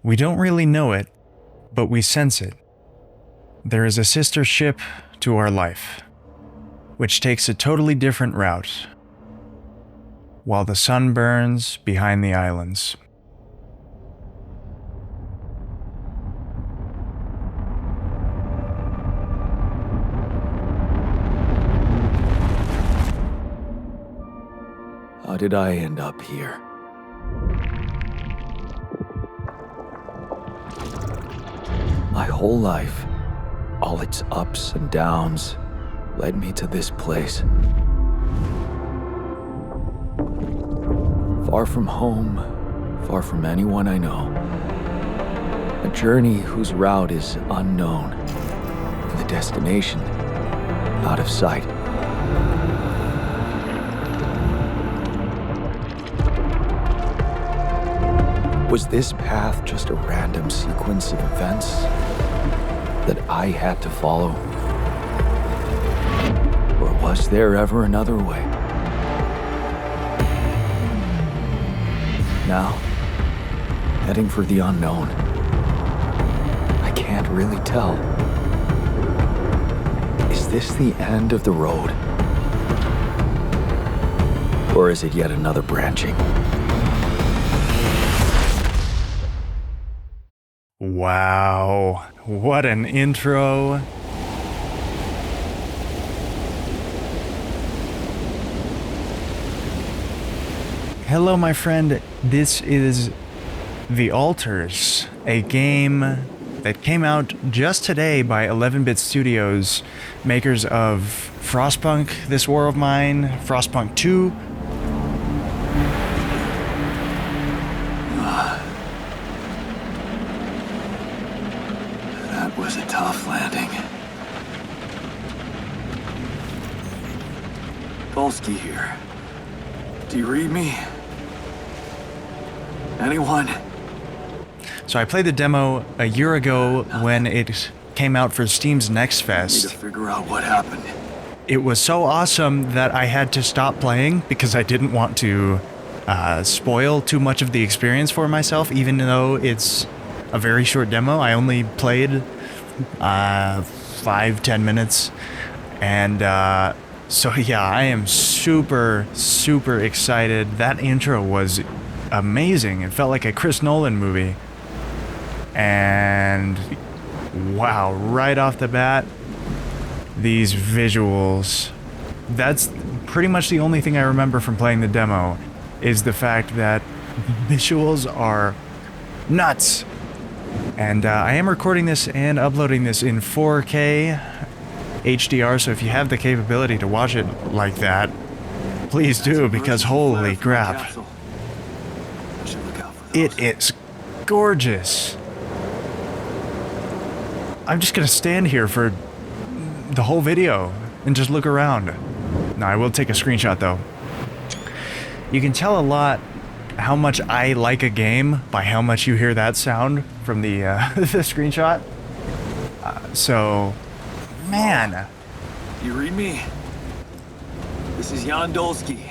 We don't really know it, but we sense it. There is a sister ship to our life, which takes a totally different route, while the sun burns behind the islands. How did I end up here? My whole life, all its ups and downs, led me to this place. Far from home, far from anyone I know. A journey whose route is unknown, and the destination out of sight. Was this path just a random sequence of events that I had to follow? Or was there ever another way? Now, heading for the unknown. I can't really tell. Is this the end of the road? Or is it yet another branching? Wow, what an intro. Hello, my friend. This is The Altars, a game that came out just today by 11-Bit Studios, makers of Frostpunk, This War of Mine, Frostpunk 2. That was a tough landing. Polsky here. Do you read me? Anyone? So I played the demo a year ago when it came out for Steam's Next I Fest. need to figure out what happened. It was so awesome that I had to stop playing because I didn't want to spoil too much of the experience for myself, even though it's a very short demo. I only played 5-10 minutes, and so yeah, I am super excited. That intro was amazing. It felt like a Chris Nolan movie, and wow, right off the bat, these visuals. That's pretty much the only thing I remember from playing the demo, is the fact that visuals are nuts. And I am recording this and uploading this in 4K HDR, so if you have the capability to watch it like that, please do, because holy crap. It is gorgeous. I'm just gonna stand here for the whole video and just look around. Now, I will take a screenshot though. You can tell a lot how much I like a game by how much you hear that sound from the, the screenshot. So, man. You read me? This is Jan Dolsky.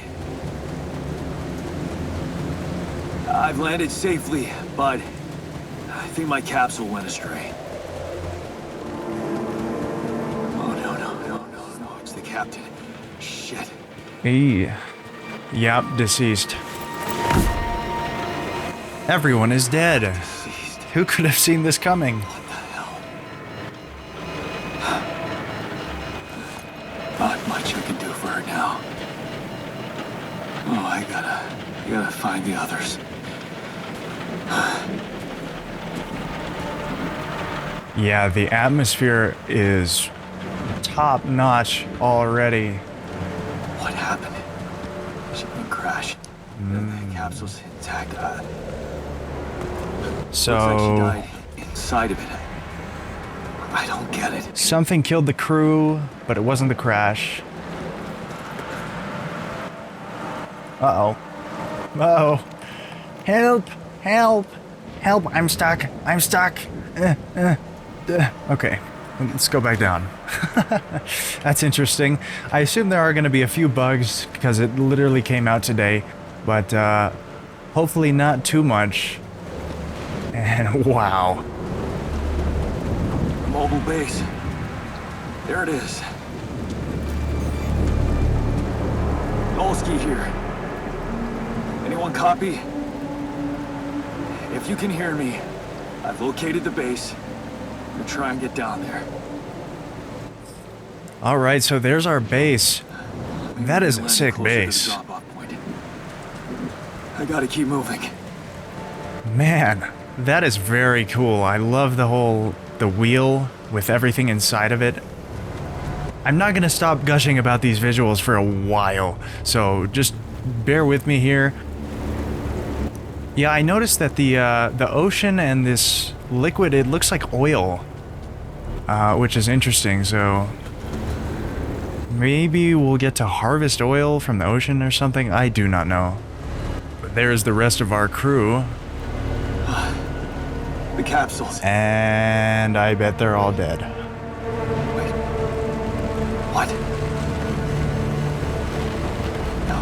I've landed safely, but I think my capsule went astray. Oh, no, it's the captain. Shit. Hey. Yep, deceased. Everyone is dead. Deceased. Who could have seen this coming? What the hell? Not much I can do for her now. Oh, I gotta find the others. Yeah, the atmosphere is top notch already. What happened? Shipping crashed. The capsule's intact. So, looks like she died inside of it. I don't get it. something killed the crew, but it wasn't the crash. Uh-oh. Uh-oh. Help! Help! Help! I'm stuck! I'm stuck! Okay, let's go back down. That's interesting. I assume there are going to be a few bugs because it literally came out today, but hopefully not too much. And wow. Mobile base. There it is. Olski here. Anyone copy? If you can hear me, I've located the base. I'm gonna try and get down there. Alright, so there's our base. That is a Landing sick closer to the base. drop-off point. I gotta keep moving. Man, that is very cool. I love the wheel with everything inside of it. I'm not gonna stop gushing about these visuals for a while, so just bear with me here. Yeah, I noticed that the ocean and this liquid, it looks like oil, which is interesting. So maybe we'll get to harvest oil from the ocean or something. I do not know. But there's the rest of our crew. The capsules. And I bet they're all dead. Wait. What? No.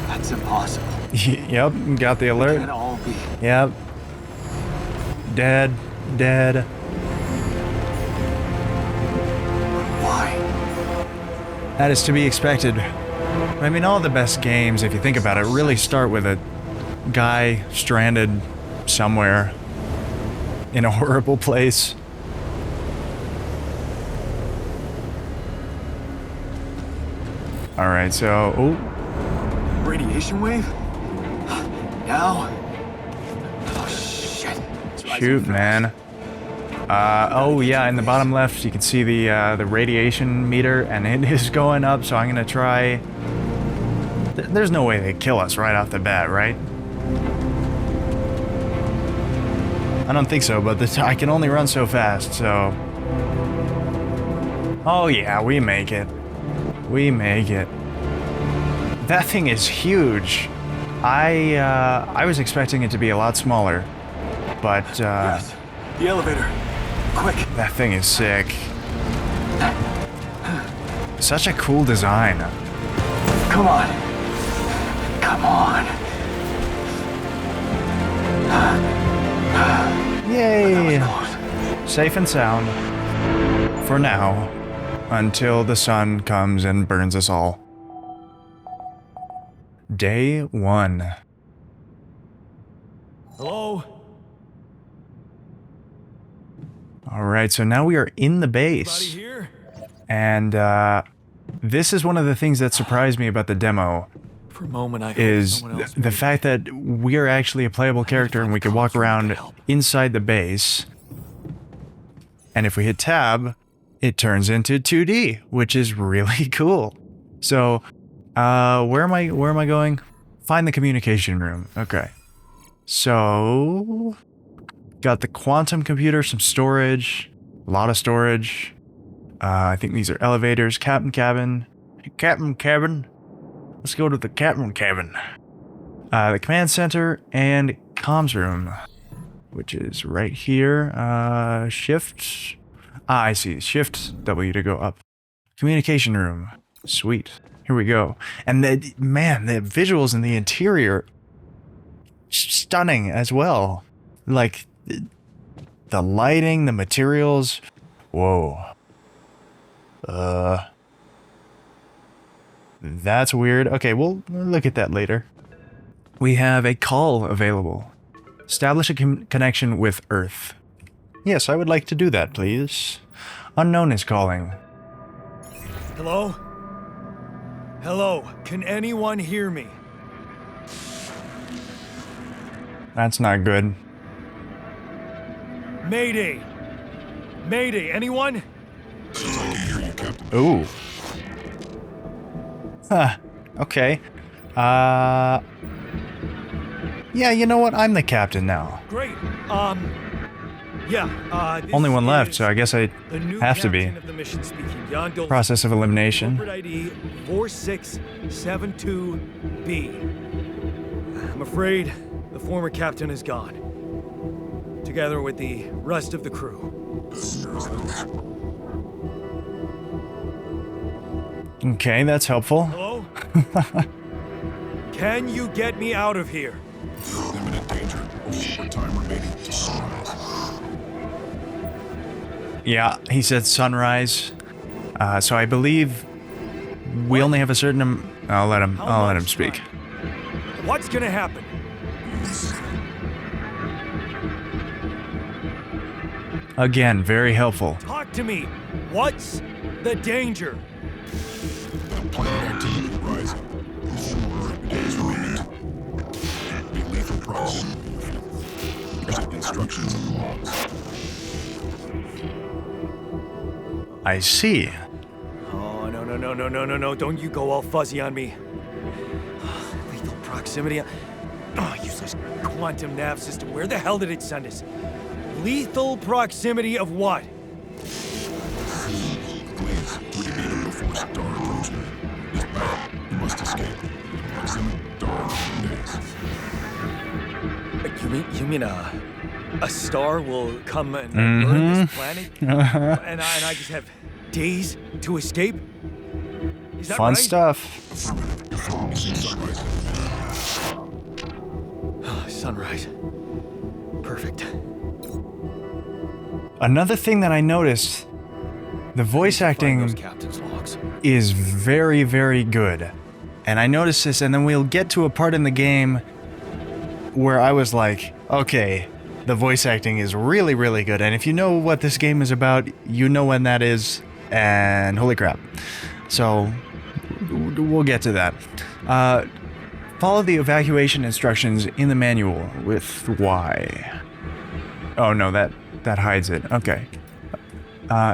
That's impossible. Yep, got the They alert. can't all be. Yep. Dead. Dead. Why? That is to be expected. I mean, all the best games, if you think about it, really start with a guy stranded somewhere in a horrible place. Alright, so... Oh, Radiation wave? Now? Oh shit. It's rising shoot, fast. man. Oh yeah, in the bottom left you can see the radiation meter, and it is going up, so I'm gonna try... There's no way they kill us right off the bat, right? I don't think so, but I can only run so fast, so... Oh yeah, we make it. We make it. That thing is huge. I was expecting it to be a lot smaller, but Yes. The elevator. Quick. that thing is sick. Such a cool design. Come on. Come on. Yay! Close. Safe and sound. For now. Until the sun comes and burns us all. Day 1. Hello? Alright, so now we are in the Anybody base. here? And this is one of the things that surprised me about the demo. For a moment, I Is someone else the made fact that we are actually a playable character and we can walk around inside the base. And if we hit tab, it turns into 2D, which is really cool. So, where am I going? Find the communication room. Okay. So, got the quantum computer, some storage, a lot of storage. I think these are elevators, captain cabin. Captain cabin. Let's go to the captain cabin. The command center and comms room, which is right here. Shift. I see. Shift W to go up. Communication room. Sweet. Here we go. And man, the visuals in the interior, stunning as well. Like the lighting, the materials. Whoa. That's weird. Okay, we'll look at that later. We have a call available. Establish a connection with Earth. Yes, I would like to do that, please. Unknown is calling. Hello? Hello, can anyone hear me? That's not good. Mayday! Mayday, anyone? Ooh. Huh. Okay. Yeah, you know what? I'm the captain now. Great. This Only one left, is so I guess I the new have to be. captain of the mission speaking. Jan Dol- Process of elimination. Corporate ID 4672B. I'm afraid the former captain is gone, together with the rest of the crew. Okay, that's helpful. Hello? Can you get me out of here? danger. What time remaining to sunrise? Yeah, he said sunrise. So I believe we only have a certain. I'll let him speak. What's gonna happen? Again, very helpful. Talk to me. What's the danger? The planet activity rising. 4 days remaining. Be lethal proximity. Exit instructions and logs. I see. Oh, no. Don't you go all fuzzy on me. Lethal proximity. Oh, useless quantum nav system. Where the hell did it send us? Lethal proximity of what? Please, would you beat him before star approaching? He's back. You must escape. Proximity star days. You mean a star will come and burn this planet? and I just have days to escape? Is that Fun right? stuff. Sunrise. Perfect. Another thing that I noticed, the voice Find acting those captain's logs. is very, very good. And I noticed this, and then we'll get to a part in the game where I was like, okay, the voice acting is really, really good. And if you know what this game is about, you know when that is, and holy crap. So, we'll get to that. Follow the evacuation instructions in the manual with Y. Oh no, that hides it. Okay.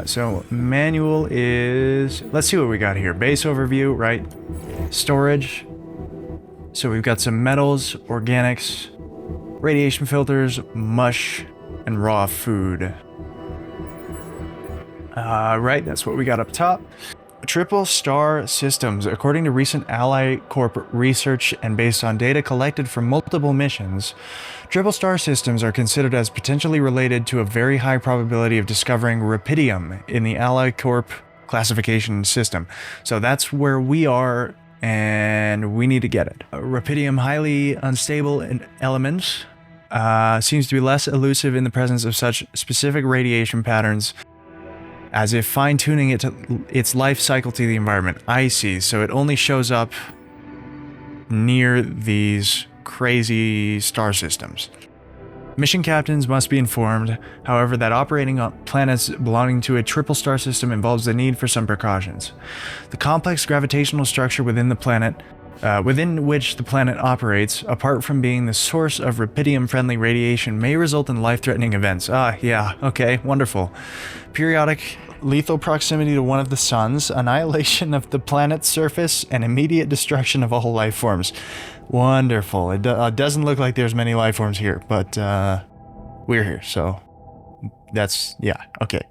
So manual is, let's see what we got here. Base overview, right? Storage. So we've got some metals, organics, radiation filters, mush, and raw food. Right, that's what we got up top. Triple star systems. According to recent Ally Corp research and based on data collected from multiple missions, triple star systems are considered as potentially related to a very high probability of discovering rupidium in the Ally Corp classification system. So that's where we are, and we need to get it. Rupidium, highly unstable element, seems to be less elusive in the presence of such specific radiation patterns, as if fine-tuning its life cycle to the environment. I see, so it only shows up near these crazy star systems. Mission captains must be informed, however, that operating on planets belonging to a triple star system involves the need for some precautions. The complex gravitational structure within the planet, within which the planet operates, apart from being the source of rupidium-friendly radiation, may result in life-threatening events. Yeah, okay, wonderful. Periodic lethal proximity to one of the suns, annihilation of the planet's surface, and immediate destruction of all life forms. Wonderful. It doesn't look like there's many life forms here, but we're here, so that's, yeah, okay.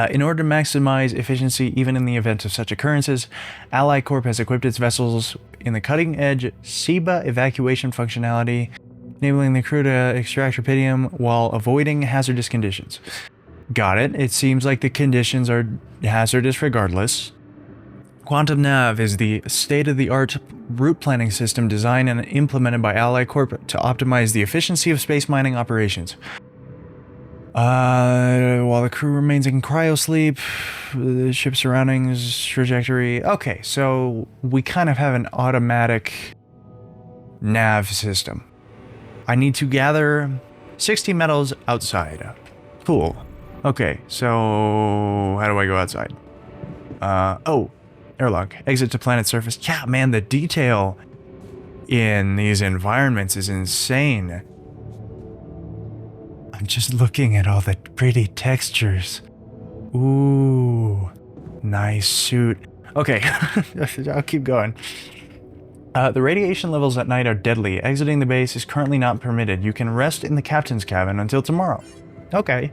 In order to maximize efficiency even in the event of such occurrences, Ally Corp has equipped its vessels in the cutting-edge SEBA evacuation functionality, enabling the crew to extract rupidium while avoiding hazardous conditions. Got it. It seems like the conditions are hazardous regardless. Quantum Nav is the state-of-the-art route planning system designed and implemented by Ally Corp to optimize the efficiency of space mining operations. While the crew remains in cryosleep, the ship's surroundings, trajectory... Okay, so we kind of have an automatic nav system. I need to gather 60 metals outside. Cool. Okay, so how do I go outside? Oh, airlock. Exit to planet surface. Yeah, man, the detail in these environments is insane. I'm just looking at all the pretty textures. Ooh, nice suit. Okay, I'll keep going. The radiation levels at night are deadly. Exiting the base is currently not permitted. You can rest in the captain's cabin until tomorrow. Okay.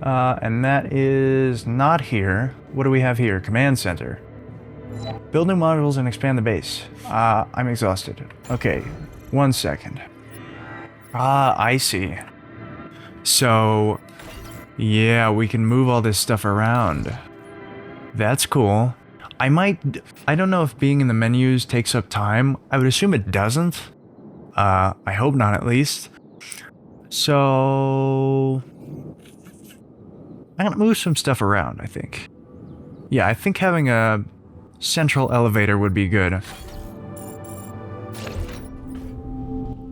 And that is not here. What do we have here? Command center. Build new modules and expand the base. I'm exhausted. Okay, 1 second. I see. So, yeah, we can move all this stuff around. That's cool. I don't know if being in the menus takes up time. I would assume it doesn't. I hope not, at least. So I'm gonna move some stuff around, I think. Yeah, I think having a central elevator would be good.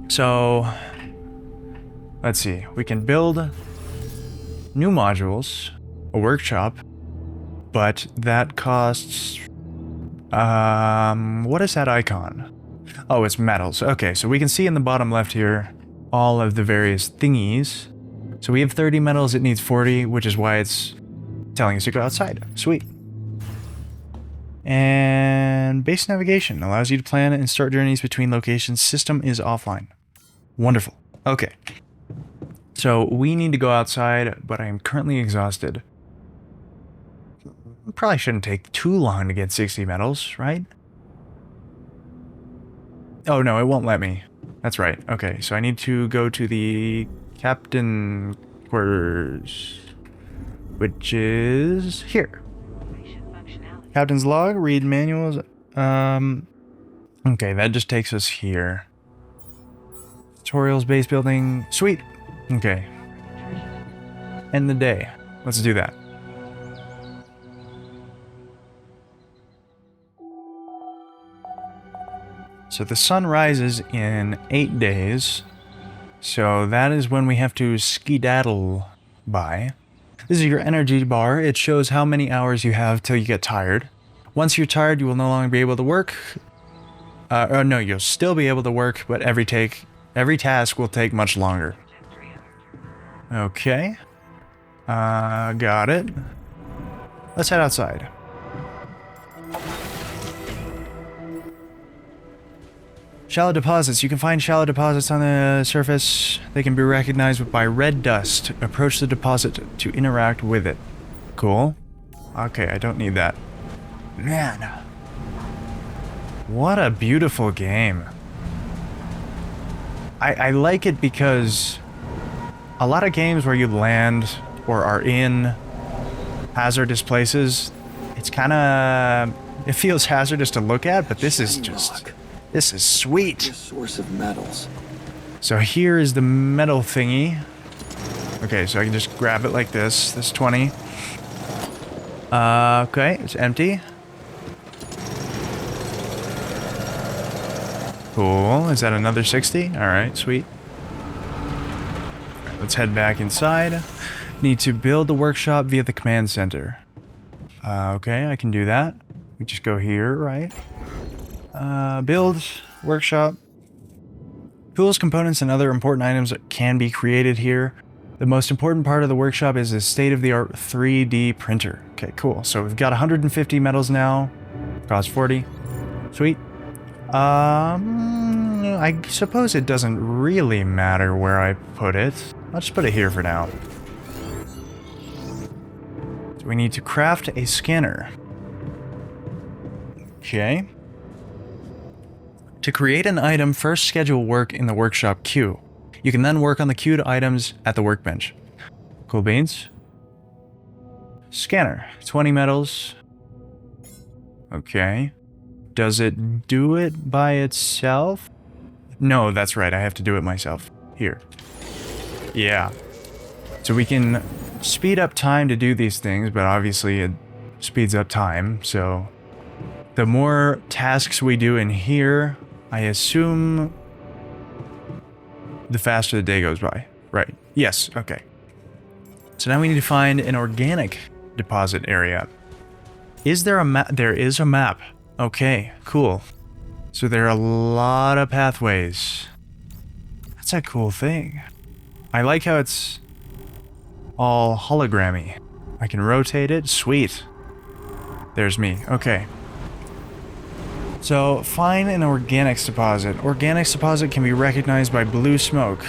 So let's see. We can build new modules, a workshop, but that costs what is that icon? Oh, it's metals. Okay, so we can see in the bottom left here all of the various thingies. So we have 30 metals, it needs 40, which is why it's telling us to go outside. Sweet. And base navigation allows you to plan and start journeys between locations. System is offline. Wonderful. Okay. So we need to go outside, but I am currently exhausted. Probably shouldn't take too long to get 60 metals, right? Oh no, it won't let me. That's right. Okay, so I need to go to the captain quarters, which is here. Captain's log, read manuals. Okay, that just takes us here. Tutorials, base building. Sweet. Okay. End the day. Let's do that. So the sun rises in 8 days. So that is when we have to skedaddle by. This is your energy bar. It shows how many hours you have till you get tired. Once you're tired, you will no longer be able to work. Or no, you'll still be able to work, but every task will take much longer. Okay. Got it. Let's head outside. Shallow deposits. You can find shallow deposits on the surface. They can be recognized by red dust. Approach the deposit to interact with it. Cool. Okay, I don't need that. Man. What a beautiful game. I like it because a lot of games where you land or are in hazardous places, it's kind of... It feels hazardous to look at, but this is just... This is sweet. Source of metals. So here is the metal thingy. Okay, so I can just grab it like this. This 20. Okay, it's empty. Cool. Is that another 60? Alright, sweet. Alright, let's head back inside. Need to build the workshop via the command center. Okay, I can do that. We just go here, right? Build, workshop. Tools, components, and other important items can be created here. The most important part of the workshop is a state-of-the-art 3D printer. Okay, cool. So we've got 150 metals now. Cost 40. Sweet. I suppose it doesn't really matter where I put it. I'll just put it here for now. So we need to craft a scanner. Okay. To create an item, first schedule work in the workshop queue. You can then work on the queued items at the workbench. Cool beans. Scanner. 20 metals. Okay. Does it do it by itself? No, that's right. I have to do it myself. Here. Yeah. So we can speed up time to do these things, but obviously it speeds up time. So the more tasks we do in here, I assume the faster the day goes by. Right. Yes. Okay. So now we need to find an organic deposit area. Is there a map? There is a map. Okay, cool. So there are a lot of pathways. That's a cool thing. I like how it's all hologrammy. I can rotate it. Sweet. There's me. Okay. So, find an organics deposit. Organics deposit can be recognized by blue smoke.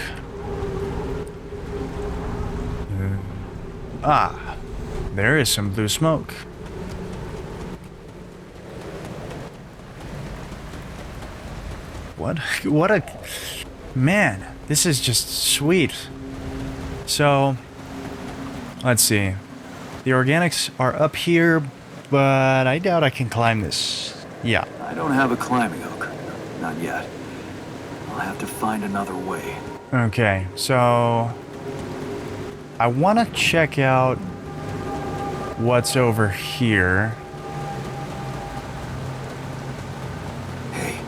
There is some blue smoke. What a... Man, this is just sweet. So, let's see. The organics are up here, but I doubt I can climb this. Yeah. I don't have a climbing hook. Not yet. I'll have to find another way. Okay, so I want to check out what's over here. Hey,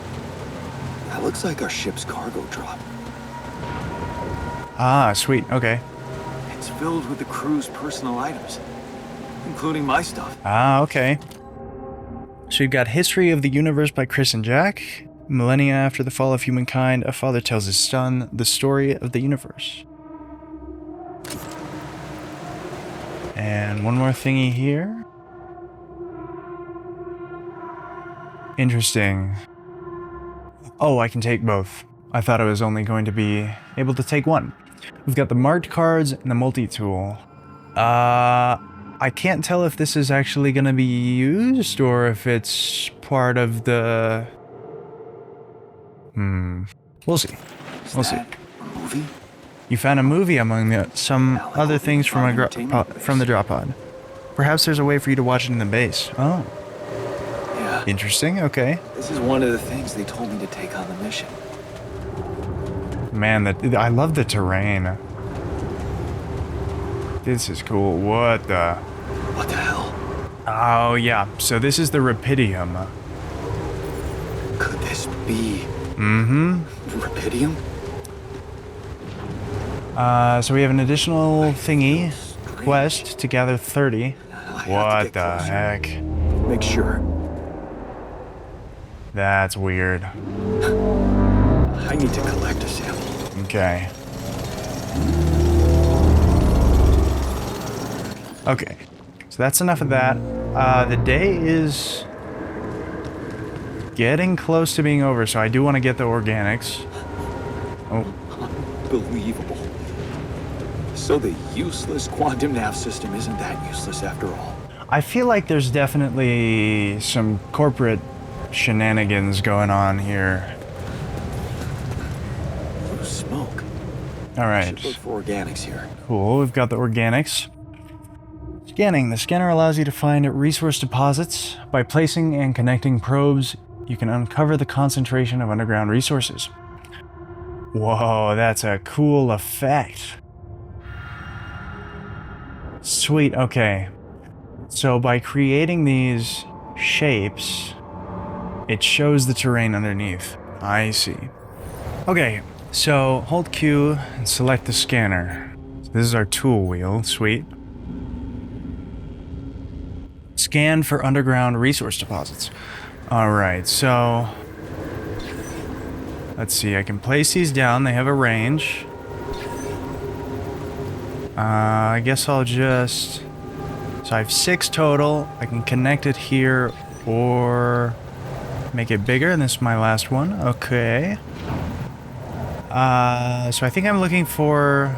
that looks like our ship's cargo drop. Ah, sweet. Okay. It's filled with the crew's personal items, including my stuff. Ah, okay. So you've got History of the Universe by Chris and Jack. Millennia after the fall of humankind, a father tells his son the story of the universe. And one more thingy here. Interesting. Oh, I can take both. I thought I was only going to be able to take one. We've got the marked cards and the multi-tool. I can't tell if this is actually going to be used or if it's part of the... We'll see. We'll see. A movie? You found a movie among some other things from the drop pod. Perhaps there's a way for you to watch it in the base. Oh, Yeah. interesting. Okay. This is one of the things they told me to take on the mission. Man, I love the terrain. This is cool. What the? What the hell? Oh yeah. So this is the Rapidium. Could this be Mm-hmm. Rapidium? So we have an additional thingy quest to gather 30. What the heck? Make sure. That's weird. I need to collect a sample. Okay. Okay. So that's enough of that. The day is getting close to being over, so I do want to get the organics. Oh, Unbelievable. So the useless quantum nav system isn't that useless after all. I feel like there's definitely some corporate shenanigans going on here. Blue smoke. All right. Should look for organics here. Cool, we've got the organics. Scanning. The scanner allows you to find resource deposits. By placing and connecting probes, you can uncover the concentration of underground resources. Whoa, that's a cool effect. Sweet, okay. So by creating these shapes, it shows the terrain underneath. I see. Okay, so hold Q and select the scanner. So this is our tool wheel, sweet. Scan for underground resource deposits. Alright, so... let's see, I can place these down, they have a range. I guess I'll just... so I have 6 total, I can connect it here or make it bigger, and this is my last one, okay. So I think I'm looking for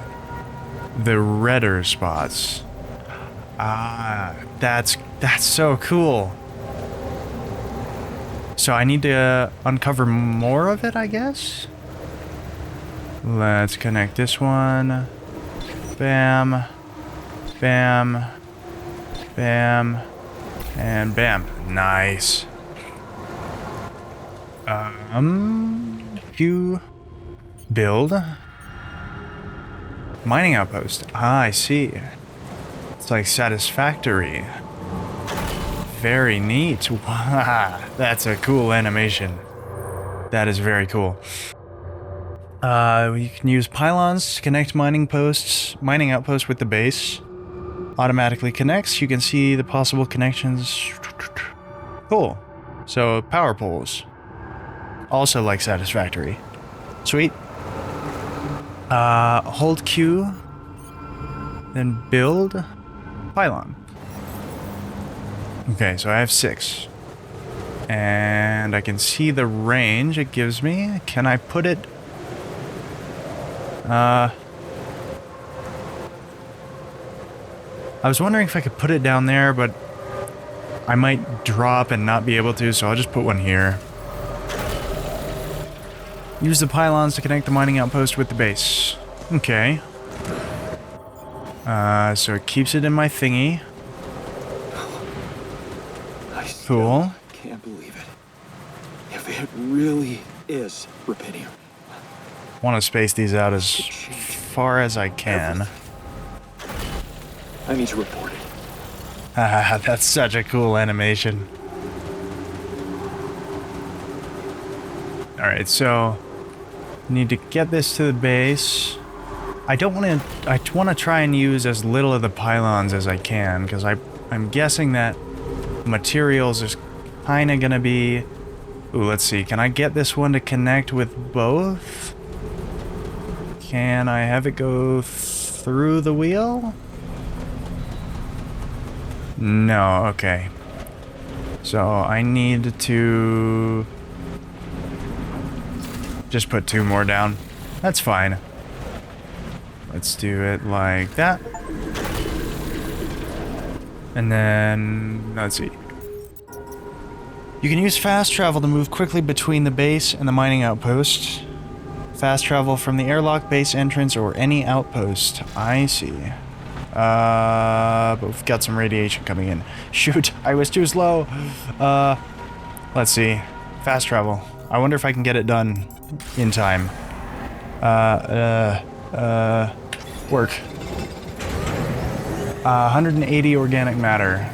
the redder spots. That's so cool. So I need to uncover more of it, I guess? Let's connect this one. Bam. Bam. Bam. And bam. Nice. Q. Build. Mining outpost. Ah, I see. It's like satisfactory. Very neat. Wow, that's a cool animation. That is very cool. You can use pylons to connect mining outposts with the base. Automatically connects. You can see the possible connections. Cool. So power poles. Also like satisfactory. Sweet. Hold Q. Then build pylon. Okay, so I have 6. And I can see the range it gives me. Can I put it... I was wondering if I could put it down there, but I might drop and not be able to, so I'll just put one here. Use the pylons to connect the mining outpost with the base. Okay. So it keeps it in my thingy. Cool. Can't believe it. If it really is Rapidium, want to space these out as far as I can. I need to report it. Ah, that's such a cool animation. Alright, so need to get this to the base. I want to try and use as little of the pylons as I can, because I'm guessing that materials is kind of going to be... Ooh, let's see. Can I get this one to connect with both? Can I have it go through the wheel? No, okay. So I need to just put 2 more down. That's fine. Let's do it like that. And then, let's see. You can use fast travel to move quickly between the base and the mining outpost. Fast travel from the airlock base entrance or any outpost. I see. But we've got some radiation coming in. Shoot, I was too slow. Let's see. Fast travel. I wonder if I can get it done in time. Work. 180 organic matter.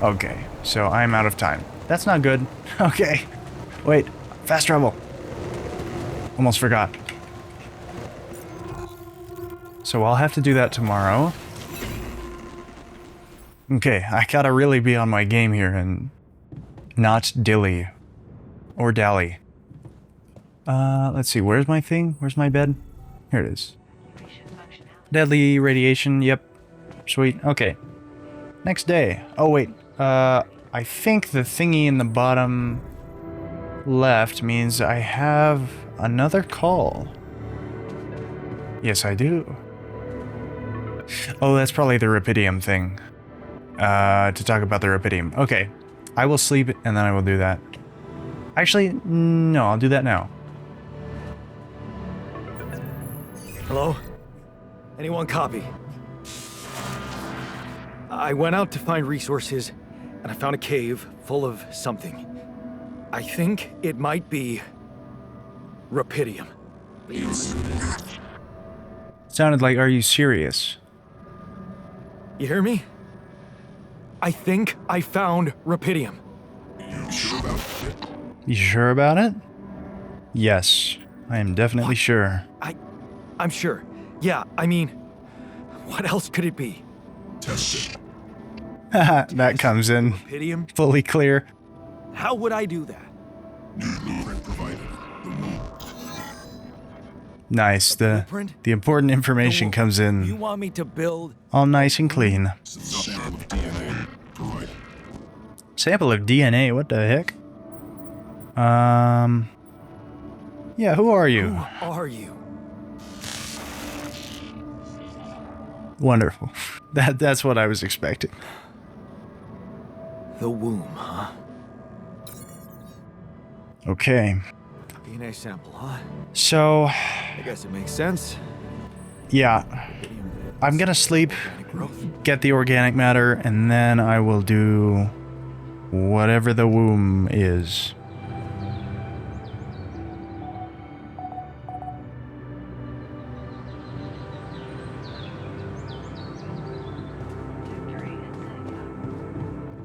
Okay, so I'm out of time. That's not good. Okay. Wait, fast travel. Almost forgot. So I'll have to do that tomorrow. Okay, I gotta really be on my game here and not dilly. Or dally. Let's see, where's my thing? Where's my bed? Here it is. Deadly radiation, yep. Sweet, okay. Next day. Oh wait, I think the thingy in the bottom left means I have another call. Yes, I do. Oh, that's probably the Rapidium thing. To talk about the Rapidium. Okay, I will sleep and then I will do that. Actually, no, I'll do that now. Hello? Anyone copy? I went out to find resources, and I found a cave full of something. I think it might be... Rapidium. Sounded like, are you serious? You hear me? I think I found Rapidium. You sure about it? You sure about it? Yes, I am definitely sure. I'm sure. Yeah, I mean, what else could it be? Test it. Haha, that comes in Rapidium? fully clear. How would I do that? New blueprint provided. The womb. Nice, the important information comes You in want me to build... all nice and clean. Sample of DNA provided. Sample of DNA, what the heck? Yeah, who are you? Who are you? Wonderful. That's what I was expecting. The womb, huh? Okay. DNA sample, huh? So, I guess it makes sense. yeah. Rapidium I'm gonna sleep, organic growth. get the organic matter, and then I will do whatever the womb is.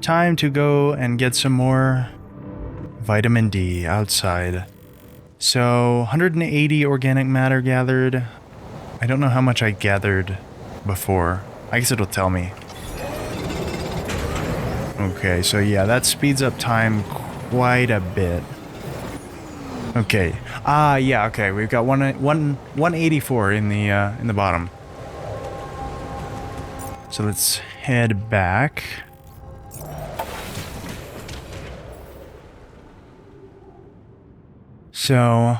Time to go and get some more vitamin D outside. So, 180 organic matter gathered. I don't know how much I gathered before. I guess it'll tell me. Okay, so yeah, that speeds up time quite a bit. Okay. Yeah, okay. We've got 184 in the bottom. So let's head back. So,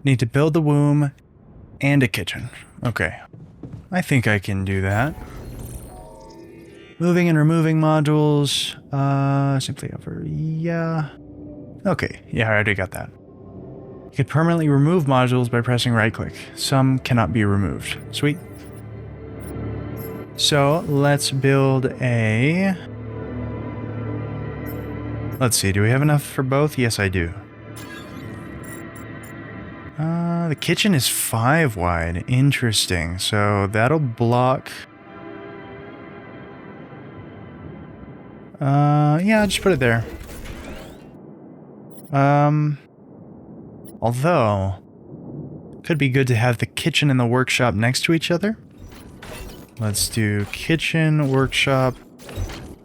need to build the womb and a kitchen. Okay. I think I can do that. Moving and removing modules. Simply over. Yeah. Okay. Yeah, I already got that. You can permanently remove modules by pressing right click. Some cannot be removed. Sweet. So, let's build a... Let's see, do we have enough for both? Yes, I do. The kitchen is 5 wide. Interesting. So that'll block... yeah, just put it there. Although, could be good to have the kitchen and the workshop next to each other. Let's do kitchen, workshop,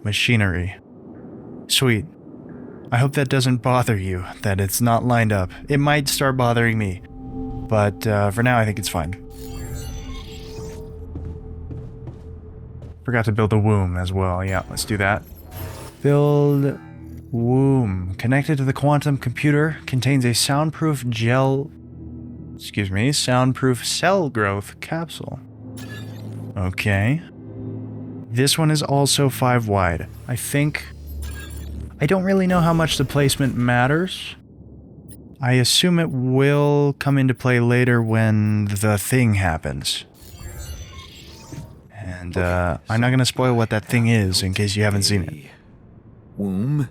machinery. Sweet. I hope that doesn't bother you, that it's not lined up. It might start bothering me, but for now I think it's fine. Forgot to build a womb as well. Yeah, let's do that. Build womb. Connected to the quantum computer, contains a soundproof soundproof cell growth capsule. Okay. This one is also 5 wide. I don't really know how much the placement matters. I assume it will come into play later when the thing happens. And I'm not going to spoil what that thing is in case you haven't seen it. Womb?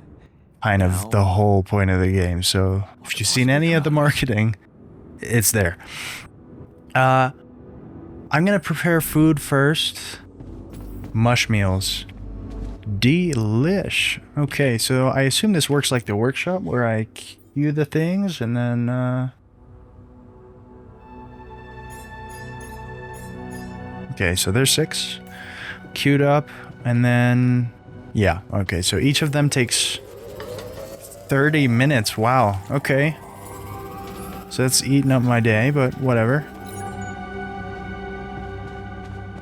Kind of the whole point of the game, so if you've seen any of the marketing, it's there. I'm going to prepare food first. Mush meals. Delish. Okay, so I assume this works like the workshop where I queue the things and then okay, so there's 6 queued up, and then yeah, okay, so each of them takes 30 minutes. Wow, okay. So that's eating up my day, but whatever.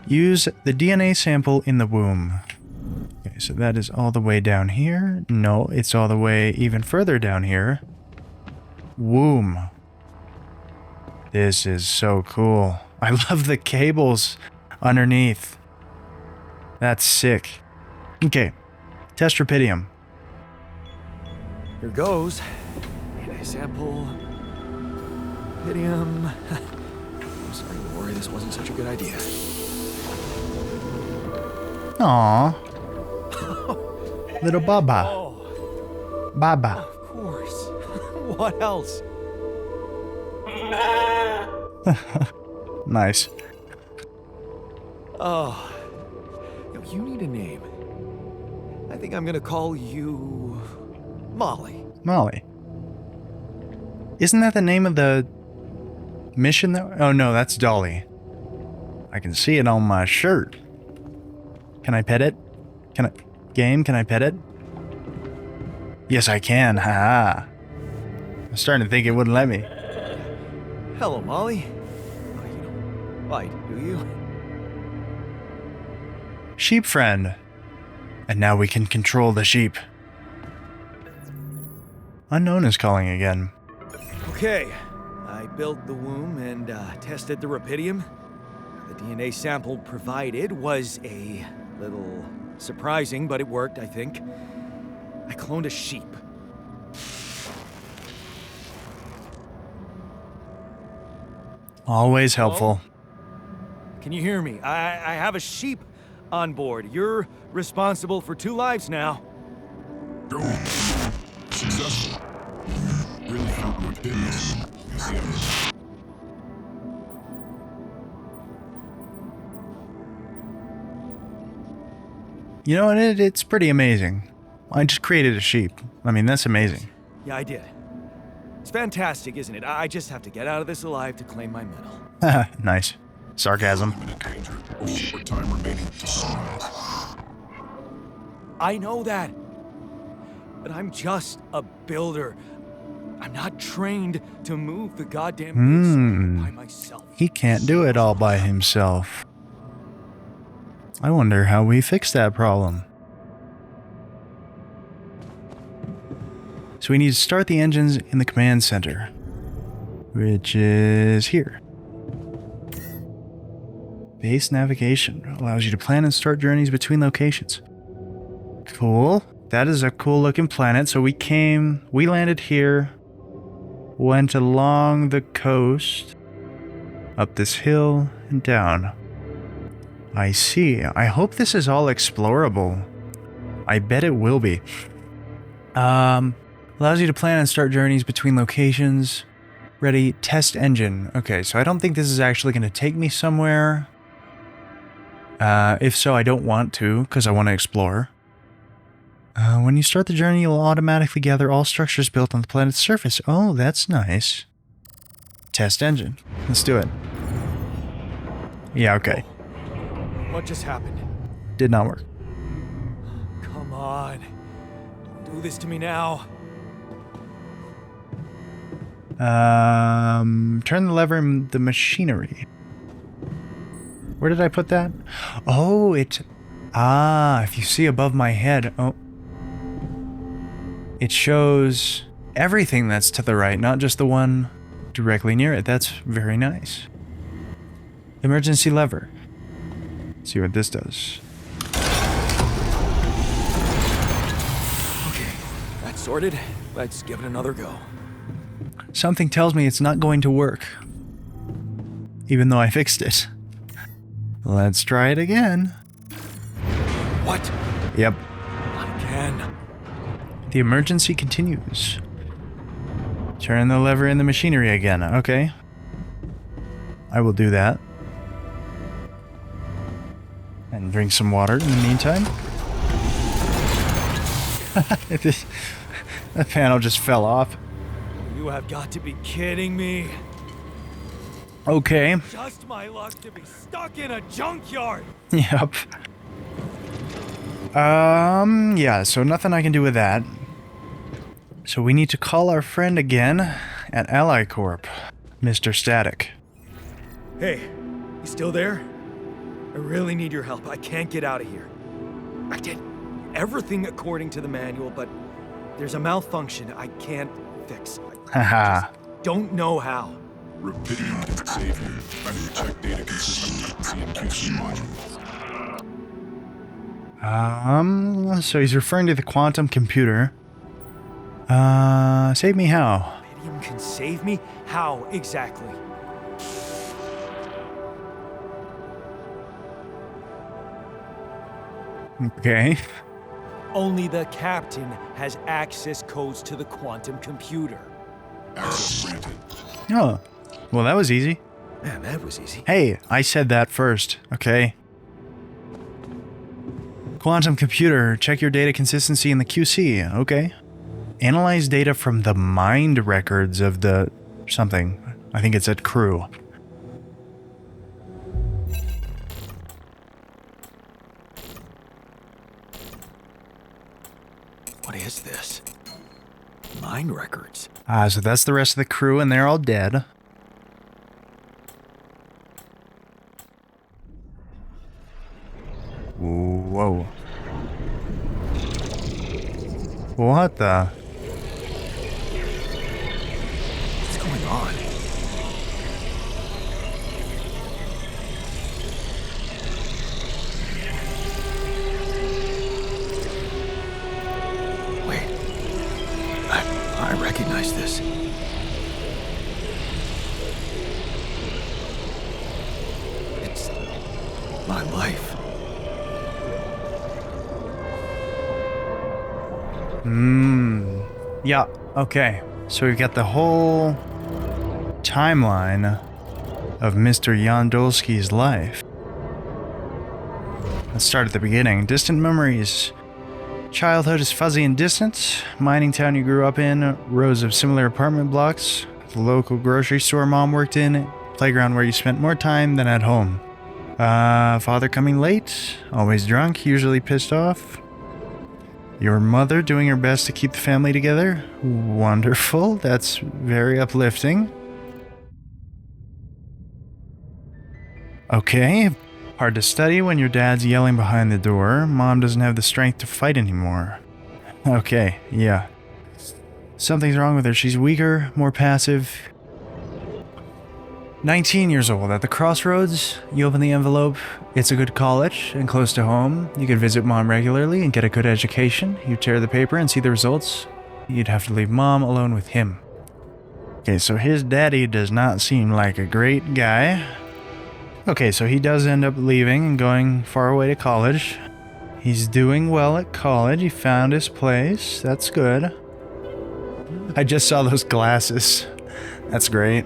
Use the DNA sample in the womb. Okay, so that is all the way down here. No, it's all the way even further down here. Womb. This is so cool. I love the cables underneath. That's sick. Okay, test Rapidium. Here goes. DNA sample. Idiom. I'm sorry, Lori, this wasn't such a good idea. Aww. Little Baba. Oh, Baba. of course. What else? Nice. Oh. Yo, you need a name. I think I'm gonna call you... Molly. Molly. Isn't that the name of the mission that... Oh no, that's Dolly. I can see it on my shirt. Can I pet it? Can I... Game, can I pet it? Yes, I can. Haha. I'm starting to think it wouldn't let me. Hello, Molly. Oh, you don't bite, do you? Sheep friend. And now we can control the sheep. Unknown is calling again. Okay. I built the womb and tested the Rapidium. The DNA sample provided was a little surprising, but it worked, I think. I cloned a sheep. Always helpful. Can you hear me? I have a sheep on board. You're responsible for 2 lives now. Go. Successful. Really help with business. Yes. You know what? It's pretty amazing. I just created a sheep. I mean, that's amazing. Yeah, I did. It's fantastic, isn't it? I just have to get out of this alive to claim my medal. Nice. Sarcasm. In danger. A short time remaining to sunrise. I know that. But I'm just a builder. I'm not trained to move the goddamn goods by myself. He can't do it all by himself. I wonder how we fix that problem. So we need to start the engines in the command center, which is here. Base navigation allows you to plan and start journeys between locations. Cool. That is a cool looking planet. So we landed here, went along the coast, up this hill, and down. I see. I hope this is all explorable. I bet it will be. Allows you to plan and start journeys between locations. Ready, test engine. Okay, so I don't think this is actually going to take me somewhere. If so, I don't want to, because I want to explore. When you start the journey, you'll automatically gather all structures built on the planet's surface. Oh, that's nice. Test engine. Let's do it. Yeah, okay. What just happened? Did not work. Come on. Don't do this to me now. Turn the lever in the machinery. Where did I put that? Oh, if you see above my head, oh. It shows everything that's to the right, not just the one directly near it. That's very nice. Emergency lever. See what this does. Okay, that's sorted. Let's give it another go. Something tells me it's not going to work. Even though I fixed it. Let's try it again. What? Yep. Not again. The emergency continues. Turn the lever in the machinery again. Okay. I will do that. And drink some water in the meantime. That panel just fell off. You have got to be kidding me. Okay. Just my luck to be stuck in a junkyard. Yep. Yeah, so nothing I can do with that. So we need to call our friend again at Ally Corp, Mr. Static. Hey, you still there? I really need your help. I can't get out of here. I did everything according to the manual, but there's a malfunction I can't fix. Haha. Don't know how. Rapidity can save you. And check data consistency and QC modules. So he's referring to the quantum computer. Save me how? Pitium can save me? How exactly? Okay. Only the captain has access codes to the quantum computer. Access granted. Oh. Well, that was easy. Man, that was easy. Hey, I said that first, okay? Quantum computer, check your data consistency in the QC, okay? Analyze data from the mind records of the something. I think it said crew. What is this? Mind records. So that's the rest of the crew, and they're all dead. Whoa. What the? What's going on? Wait. I recognize this. It's my life. Yeah, okay. So we've got the whole timeline of Mr. Yandolski's life. Let's start at the beginning. Distant memories. Childhood is fuzzy and distant. Mining town you grew up in. Rows of similar apartment blocks. The local grocery store mom worked in. Playground where you spent more time than at home. Father coming late. Always drunk, usually pissed off. Your mother doing her best to keep the family together. Wonderful. That's very uplifting. Okay. Hard to study when your dad's yelling behind the door. Mom doesn't have the strength to fight anymore. Okay, yeah. Something's wrong with her. She's weaker, more passive. 19 years old. At the crossroads, you open the envelope. It's a good college and close to home. You could visit mom regularly and get a good education. You tear the paper and see the results. You'd have to leave mom alone with him. Okay, so his daddy does not seem like a great guy. Okay, so he does end up leaving and going far away to college. He's doing well at college. He found his place. That's good. I just saw those glasses. That's great.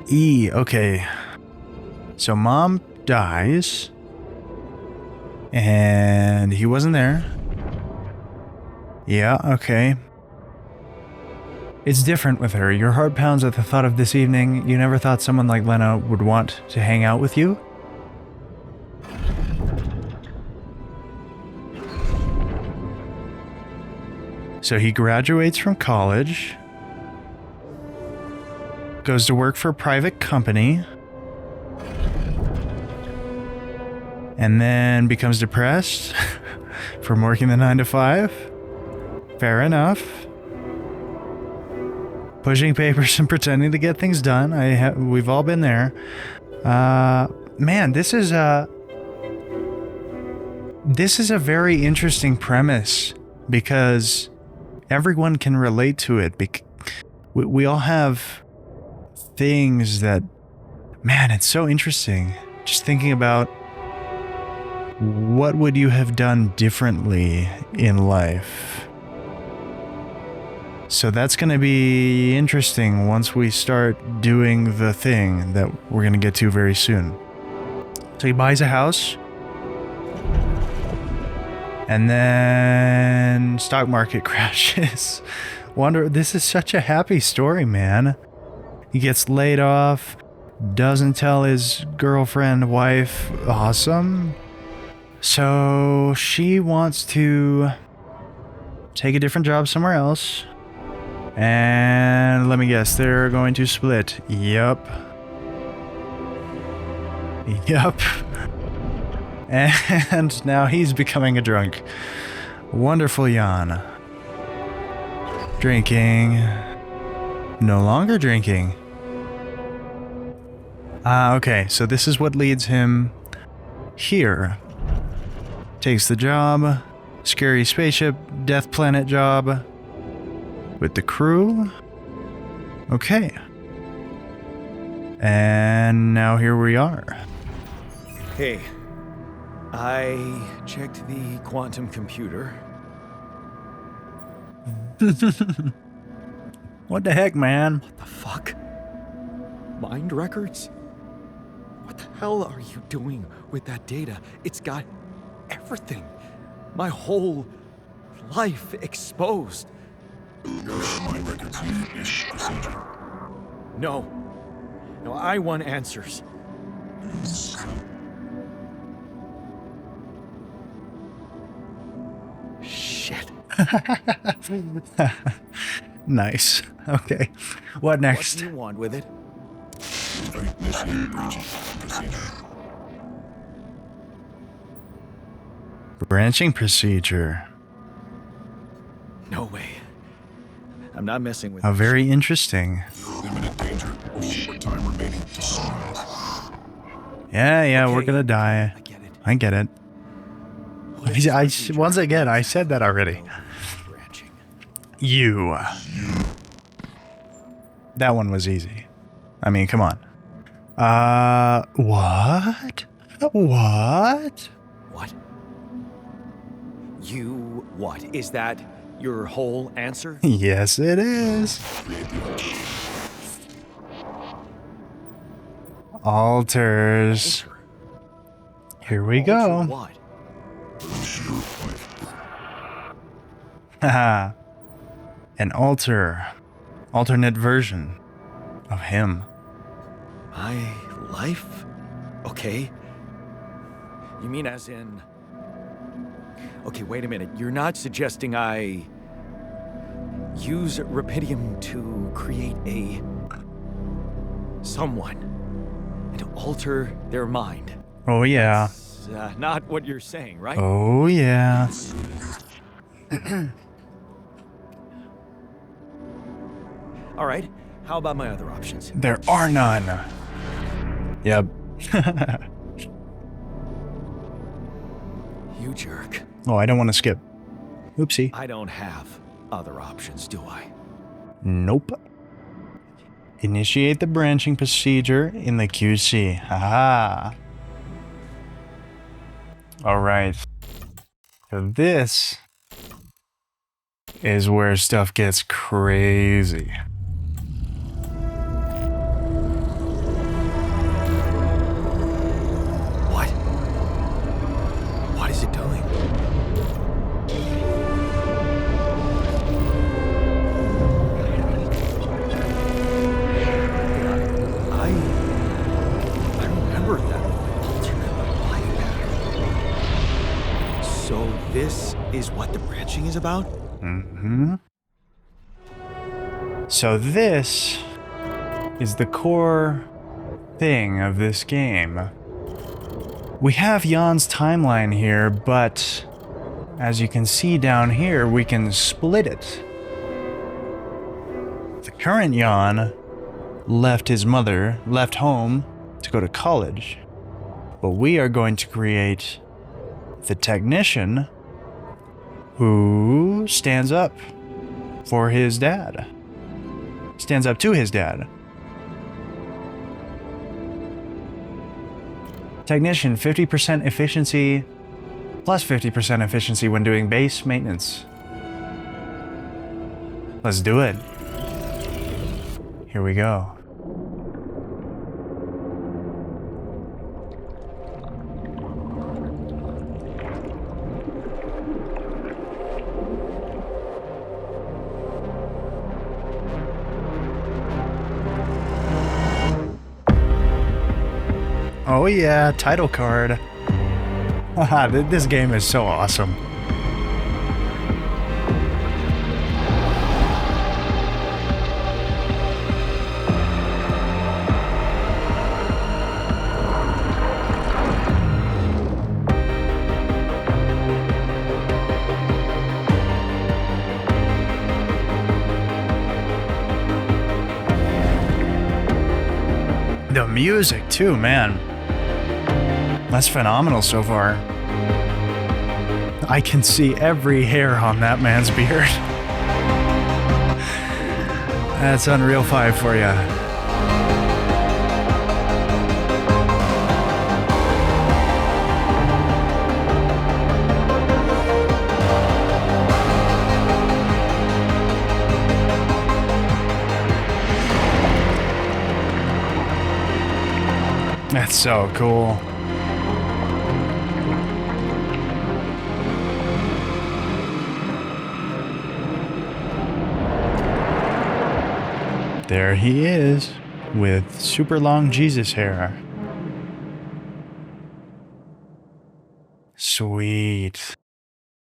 E, okay. So mom dies. And he wasn't there. Yeah, okay. It's different with her. Your heart pounds at the thought of this evening. You never thought someone like Lena would want to hang out with you? So he graduates from college, goes to work for a private company, and then becomes depressed from working the 9 to 5. Fair enough. Pushing papers and pretending to get things done. We've all been there. Man, this is a very interesting premise because everyone can relate to it. We all have things that, man, it's so interesting. Just thinking about what would you have done differently in life. So that's going to be interesting once we start doing the thing that we're going to get to very soon. So he buys a house. And then stock market crashes. This is such a happy story, man. He gets laid off. Doesn't tell his girlfriend, wife. Awesome. So she wants to take a different job somewhere else. And let me guess, they're going to split. Yup. And now he's becoming a drunk. Wonderful Jan. Drinking. No longer drinking. Okay, so this is what leads him here. Takes the job. Scary spaceship, death planet job. With the crew. Okay. And now here we are. Hey, I checked the quantum computer. What the heck, man? What the fuck? Mind records? What the hell are you doing with that data? It's got everything. My whole life exposed. Mind records need this procedure. No, I want answers. Shit. Nice. Okay. What next? What do you want with it? Initiate branching procedure. Branching procedure. No way. I'm not messing with How very interesting. Limited danger. Short time remaining to solve. Yeah, we're Okay. gonna die. I get it. I get it. Once again, I said that already. Branching. You. That one was easy. I mean, come on. What? What? What? You what? Is that your whole answer? Yes, it is. Alters. Here we go. What? Haha. An alternate version of him. My life? Okay. You mean as in... Okay, wait a minute. You're not suggesting I use rubidium to create someone and to alter their mind. Oh yeah. It's, not what you're saying, right? Oh yeah. All right. How about my other options? There are none. Yep. You jerk. Oh, I don't want to skip. Oopsie. I don't have other options, do I? Nope. Initiate the branching procedure in the QC. Haha. All right. So this is where stuff gets crazy. What? What is it doing? I remember that alternate life pattern. So this is what the branching is about? Mm-hmm. So this is the core thing of this game. We have Jan's timeline here, but as you can see down here, we can split it. The current Jan left his mother, left home to go to college. But we are going to create the technician who stands up for his dad. Stands up to his dad. Technician, 50% efficiency, plus 50% efficiency when doing base maintenance. Let's do it. Here we go. Oh yeah, title card. Haha, this game is so awesome. The music too, man. That's phenomenal so far. I can see every hair on that man's beard. That's Unreal 5 for ya. That's so cool. There he is, with super long Jesus hair. Sweet.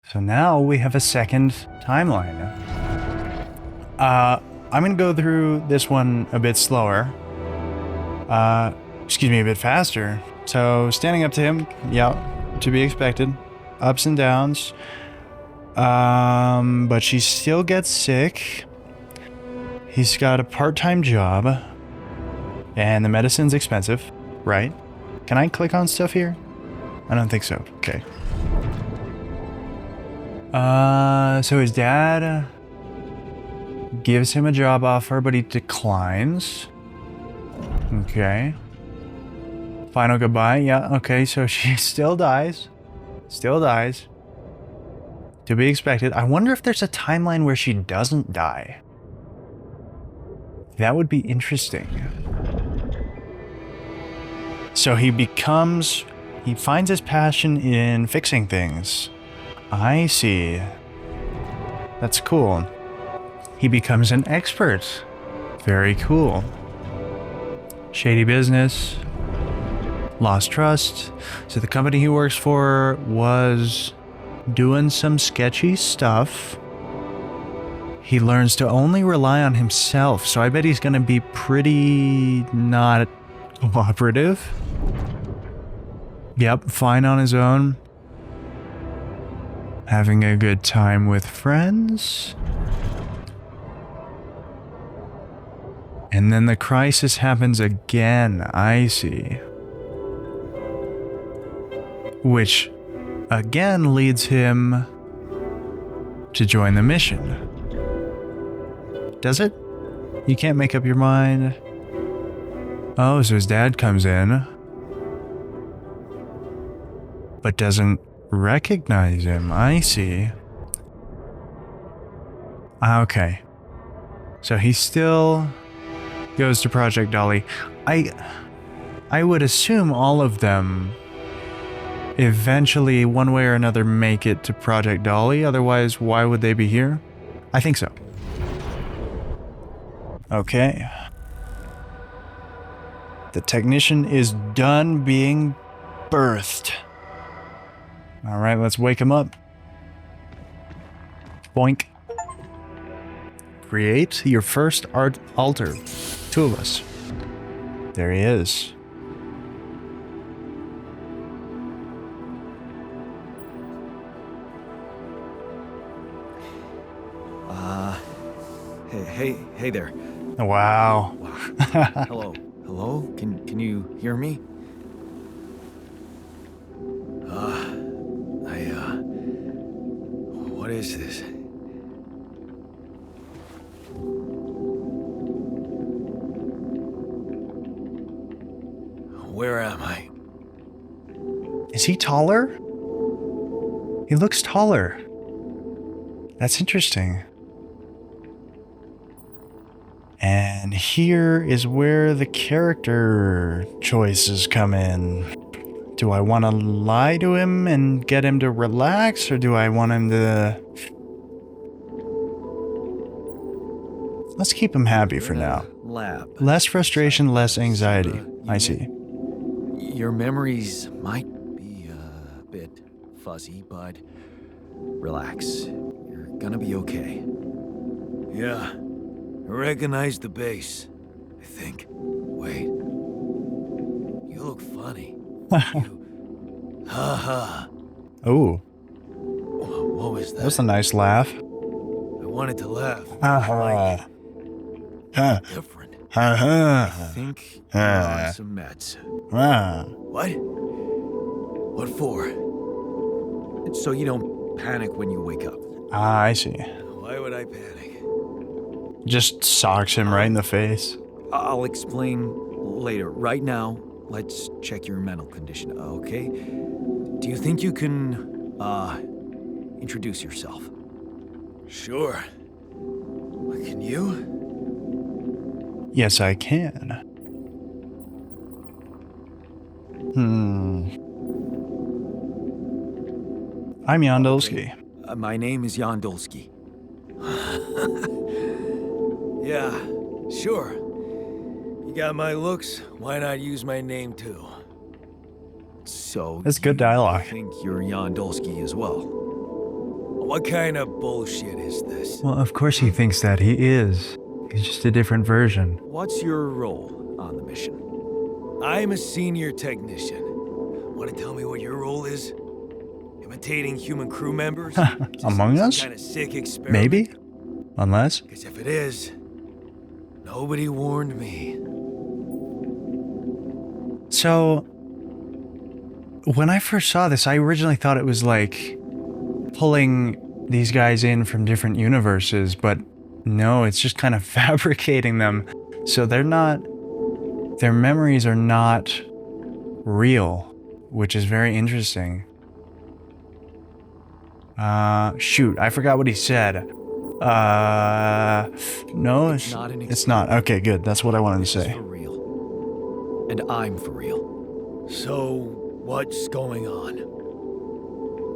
So now we have a second timeline. I'm gonna go through this one a bit slower. Excuse me, a bit faster. So standing up to him, yeah, to be expected. Ups and downs. But she still gets sick. He's got a part-time job. And the medicine's expensive, right? Can I click on stuff here? I don't think so. Okay. So his dad gives him a job offer, but he declines. Okay. Final goodbye. Yeah, okay, so she still dies. Still dies. To be expected. I wonder if there's a timeline where she doesn't die. That would be interesting. So he finds his passion in fixing things. I see. That's cool. He becomes an expert. Very cool. Shady business. Lost trust. So the company he works for was doing some sketchy stuff. He learns to only rely on himself, so I bet he's gonna be pretty not cooperative. Yep, fine on his own. Having a good time with friends. And then the crisis happens again, I see. Which, again, leads him to join the mission. Does it? You can't make up your mind? Oh, so his dad comes in, but doesn't recognize him. I see. Okay. So he still goes to Project Dolly. I would assume all of them eventually, one way or another, make it to Project Dolly. Otherwise, why would they be here? I think so. Okay. The technician is done being birthed. Alright, let's wake him up. Boink. Create your first altar. Two of us. There he is. Hey there. Wow. Hello. Hello? Can you hear me? What is this? Where am I? Is he taller? He looks taller. That's interesting. And here is where the character choices come in. Do I want to lie to him and get him to relax, or do I want him to... Let's keep him happy for now. Lab. Less frustration, less anxiety. I see. Your memories might be a bit fuzzy, but relax. You're gonna be okay. Yeah. I recognize the base, I think. Wait. You look funny. Ha. Oh, What was that? that was a nice laugh. I wanted to laugh. Ha Different. ha I think you're on some meds. ha. What? What for? So you don't panic when you wake up. Ah, I see. Why would I panic? Just socks him right in the face. I'll explain later. Right now, let's check your mental condition, okay? Do you think you can, introduce yourself? Sure. Can you? Yes, I can. I'm Yandolski. My name is Jan Dolsky. Yeah, sure. You got my looks, why not use my name too? So That's good dialogue. I think you're Jan Dolsky as well. What kind of bullshit is this? Well, of course he thinks that. He is. He's just a different version. What's your role on the mission? I'm a senior technician. Want to tell me what your role is? Imitating human crew members? Among Us? Kind of sick experiment? Maybe? Unless? Because if it is, nobody warned me. So, when I first saw this, I originally thought it was like pulling these guys in from different universes, but no, it's just kind of fabricating them. So they're not, their memories are not real, which is very interesting. Shoot, I forgot what he said. No, it's not. Okay, good. That's what I wanted to This is say. for real. And I'm for real. So, what's going on?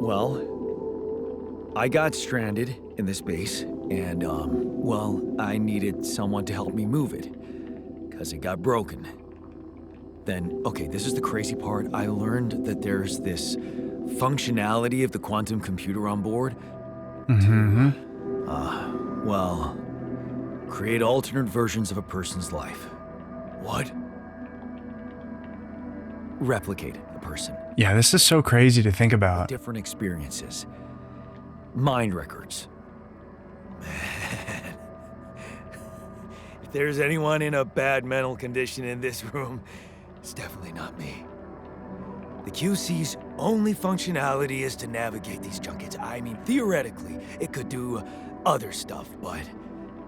Well, I got stranded in this base, and, well, I needed someone to help me move it, because it got broken. Then, okay, this is the crazy part. I learned that there's this functionality of the quantum computer on board. Well, create alternate versions of a person's life. What? Replicate a person. Yeah, this is so crazy to think about. Different experiences. Mind records. Man. If there's anyone in a bad mental condition in this room, it's definitely not me. The QC's only functionality is to navigate these junkets. I mean, theoretically, it could do other stuff, but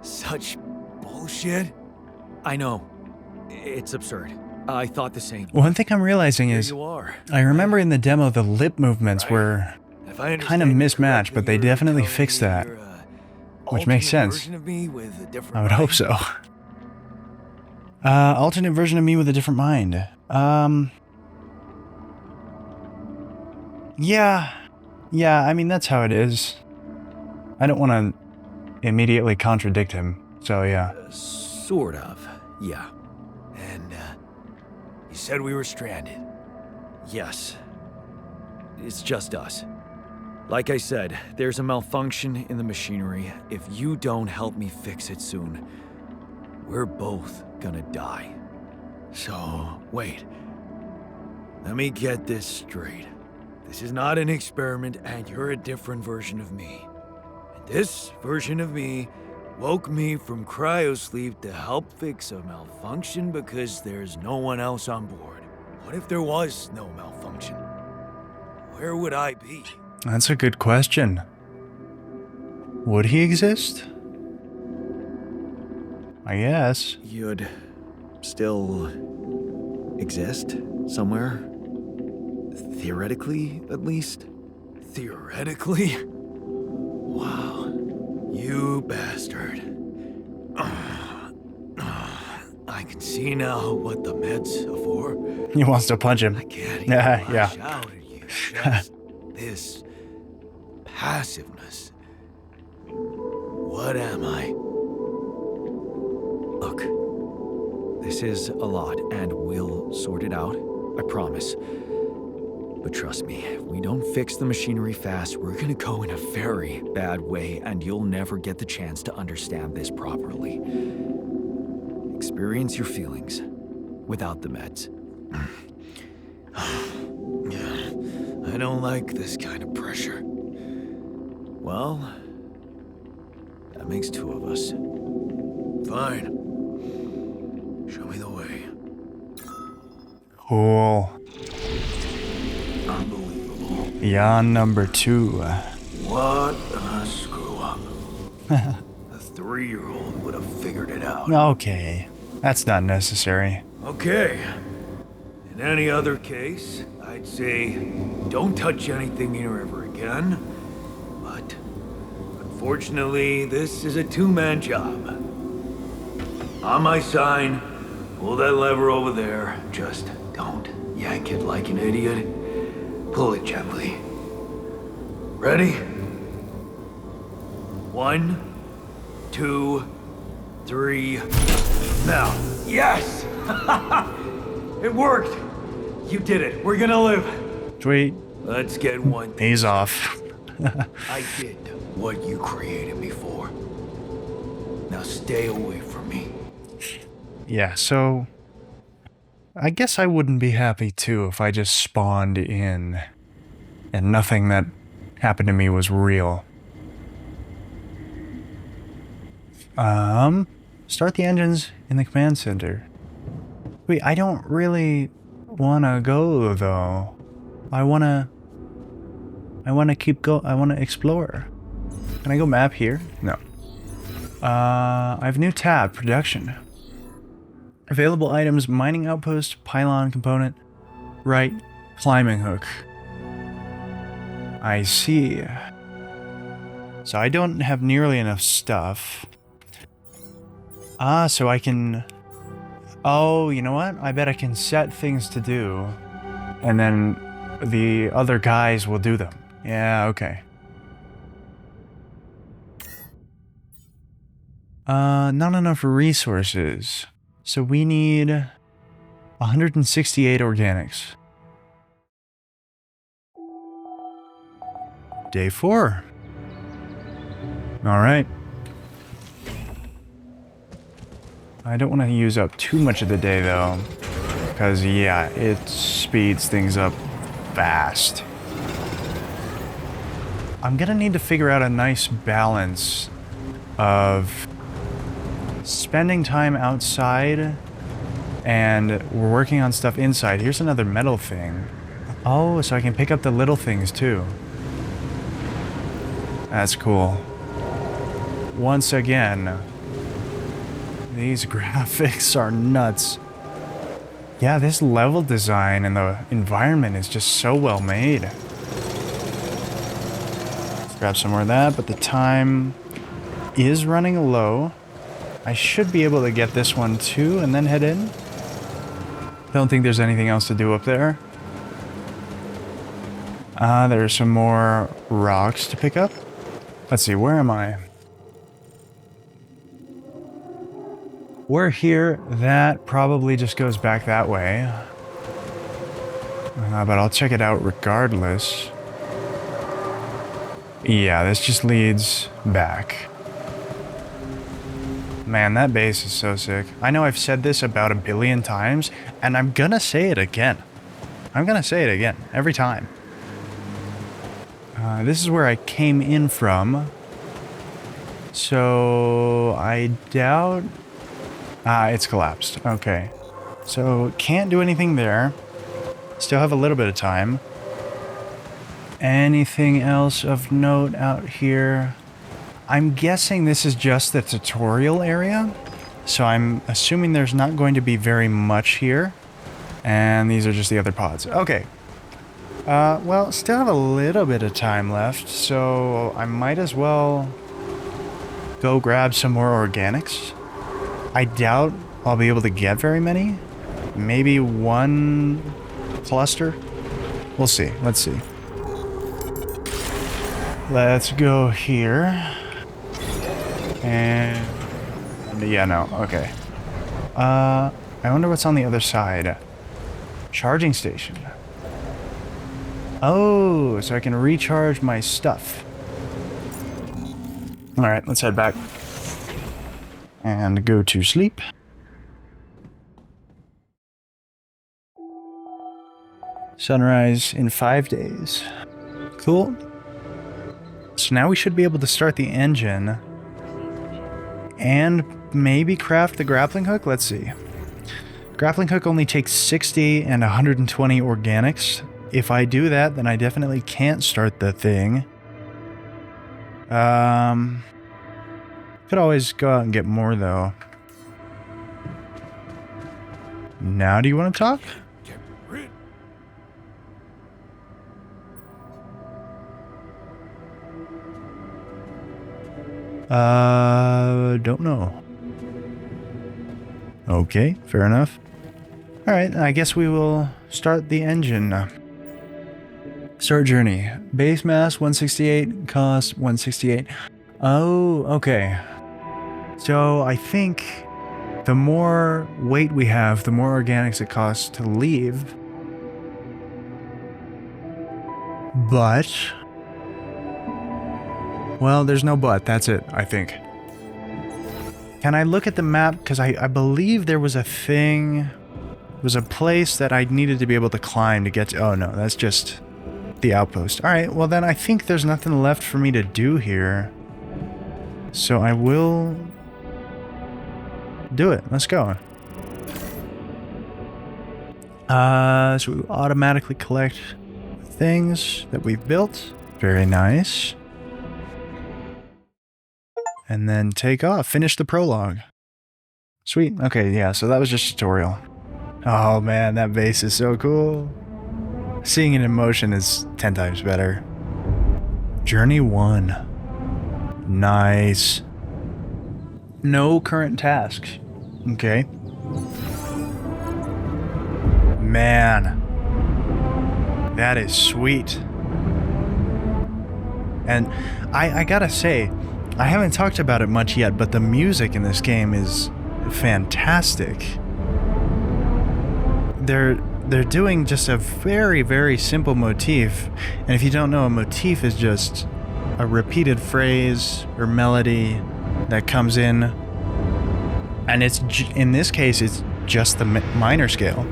such bullshit? I know. It's absurd. I thought the same. One thing I'm realizing Here is, you are. I remember in the demo the lip movements Right. were If I kind of understand you mismatched, but they correctly, you're definitely telling fixed me that. you're, Which makes alternate sense. version of me with a different I would hope mind? so. Alternate version of me with a different mind. Yeah. Yeah, I mean, that's how it is. I don't want to immediately contradict him, so yeah. Sort of, yeah. And, you said we were stranded. Yes. It's just us. Like I said, there's a malfunction in the machinery. If you don't help me fix it soon, we're both gonna die. So, wait. Let me get this straight. This is not an experiment, and you're a different version of me. And this version of me woke me from cryosleep to help fix a malfunction because there's no one else on board. What if there was no malfunction? Where would I be? That's a good question. Would he exist? I guess. You'd still exist somewhere? Theoretically, at least? Theoretically? Wow. You bastard. I can see now what the meds are for. He wants to punch him. I can't even Yeah, lash yeah. out at you. Just this passiveness. What am I? Look, this is a lot, and we'll sort it out. I promise. But trust me, if we don't fix the machinery fast, we're gonna go in a very bad way, and you'll never get the chance to understand this properly. Experience your feelings without the meds. I don't like this kind of pressure. Well, that makes two of us. Fine. Show me the way. Cool. Unbelievable. Yawn number 2. What a screw up. A 3-year-old would have figured it out. Okay. That's not necessary. Okay. In any other case, I'd say don't touch anything here ever again. But unfortunately, this is a two-man job. On my sign, pull that lever over there. Just don't yank it like an idiot. Pull it gently. Ready? 1, 2, 3. Now. Yes! It worked! You did it. We're gonna live. Sweet. Let's get one thing. He's off. I did what you created me for. Now stay away from me. Yeah, so I guess I wouldn't be happy too if I just spawned in and nothing that happened to me was real. Start the engines in the command center. Wait, I don't really wanna go though. I wanna explore. Can I go map here? No. I have a new tab, production. Available items, mining outpost, pylon component, right, climbing hook. I see. So I don't have nearly enough stuff. So I can... Oh, you know what? I bet I can set things to do, and then the other guys will do them. Yeah, okay. Not enough resources. So we need 168 organics. Day 4. All right. I don't want to use up too much of the day though, because yeah, it speeds things up fast. I'm gonna need to figure out a nice balance of spending time outside and we're working on stuff inside. Here's another metal thing. Oh, so I can pick up the little things too. That's cool. Once again, these graphics are nuts. Yeah, this level design and the environment is just so well made. Let's grab some more of that, but the time is running low. I should be able to get this one too and then head in. Don't think there's anything else to do up there. There's some more rocks to pick up. Let's see, where am I? We're here. That probably just goes back that way. But I'll check it out regardless. Yeah, this just leads back. Man, that base is so sick. I know I've said this about 1 billion times, and I'm gonna say it again. Every time. This is where I came in from. So, I doubt... it's collapsed. Okay. So, can't do anything there. Still have a little bit of time. Anything else of note out here? I'm guessing this is just the tutorial area. So I'm assuming there's not going to be very much here. And these are just the other pods. Okay. Well, still have a little bit of time left. So I might as well go grab some more organics. I doubt I'll be able to get very many. Maybe one cluster. We'll see. Let's see. Let's go here. And yeah, no, okay. I wonder what's on the other side. Charging station. Oh, so I can recharge my stuff. Alright, let's head back. And go to sleep. Sunrise in 5 days. Cool. So now we should be able to start the engine and maybe craft the grappling hook. Let's see. Grappling hook only takes 60 and 120 organics. If I do that, then I definitely can't start the thing. Could always go out and get more though. Now do you want to talk? Don't know. Okay, fair enough. Alright, I guess we will start the engine. Start journey. Base mass 168, cost 168. Oh, okay. So I think the more weight we have, the more organics it costs to leave. But... well, there's no but. That's it, I think. Can I look at the map? Because I believe there was a thing... there was a place that I needed to be able to climb to get to... oh no, that's just the outpost. Alright, well then I think there's nothing left for me to do here. So I will... do it. Let's go. So we automatically collect things that we've built. Very nice. And then take off. Finish the prologue. Sweet. Okay, yeah, so that was just a tutorial. Oh man, that base is so cool. Seeing it in motion is 10 times better. Journey 1. Nice. No current tasks. Okay. Man. That is sweet. And I gotta say, I haven't talked about it much yet, but the music in this game is fantastic. They're doing just a very, very simple motif. And if you don't know, a motif is just a repeated phrase or melody that comes in. And it's, in this case, it's just the minor scale.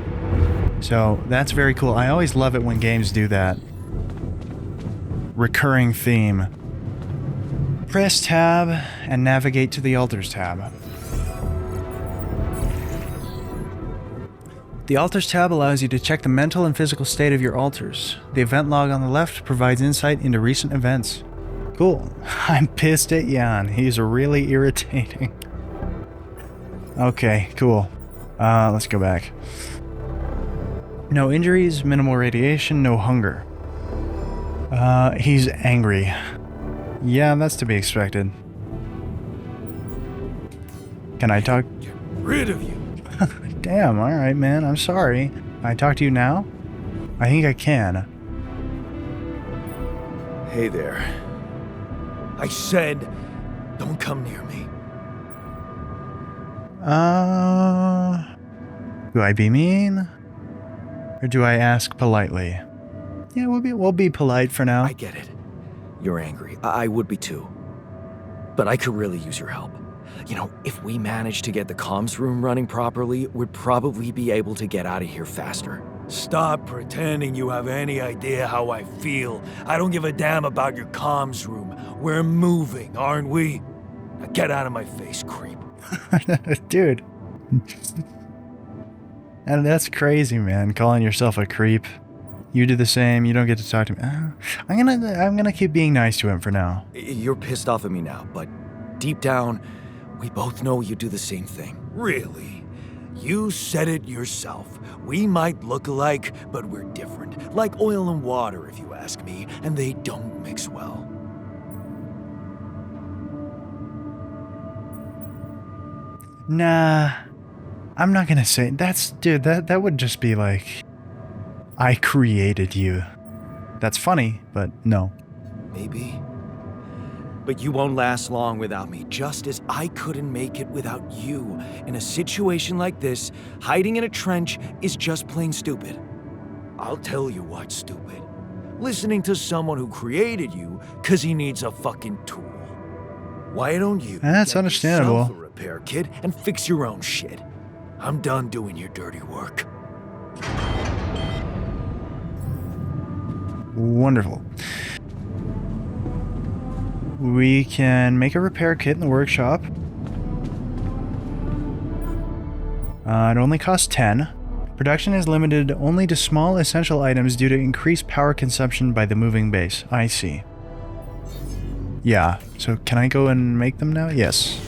So that's very cool. I always love it when games do that. Recurring theme. Press tab and navigate to the altars tab. The altars tab allows you to check the mental and physical state of your altars. The event log on the left provides insight into recent events. Cool. I'm pissed at Jan. He's really irritating. Okay, cool. Let's go back. No injuries, minimal radiation, no hunger. He's angry. Yeah, that's to be expected. Can I talk? Get rid of you. Damn, alright, man. I'm sorry. Can I talk to you now? I think I can. Hey there. I said, don't come near me. Do I be mean? Or do I ask politely? Yeah, we'll be polite for now. I get it. You're angry. I would be too. But I could really use your help. You know, if we manage to get the comms room running properly, we'd probably be able to get out of here faster. Stop pretending you have any idea how I feel. I don't give a damn about your comms room. We're moving, aren't we? Now get out of my face, creep. Dude. And that's crazy, man. Calling yourself a creep. You do the same. You don't get to talk to me. I'm gonna keep being nice to him for now. You're pissed off at me now, but deep down, we both know you do the same thing. Really? You said it yourself. We might look alike, but we're different. Like oil and water, if you ask me, and they don't mix well. Nah. I'm not gonna say dude, that would just be like I created you. That's funny, but no. Maybe. But you won't last long without me, just as I couldn't make it without you. In a situation like this, hiding in a trench is just plain stupid. I'll tell you what's stupid. Listening to someone who created you because he needs a fucking tool. Why don't you That's get understandable. yourself a repair kit and fix your own shit? I'm done doing your dirty work. Wonderful. We can make a repair kit in the workshop. It only costs 10. Production is limited only to small essential items due to increased power consumption by the moving base. I see. Yeah, so can I go and make them now? Yes.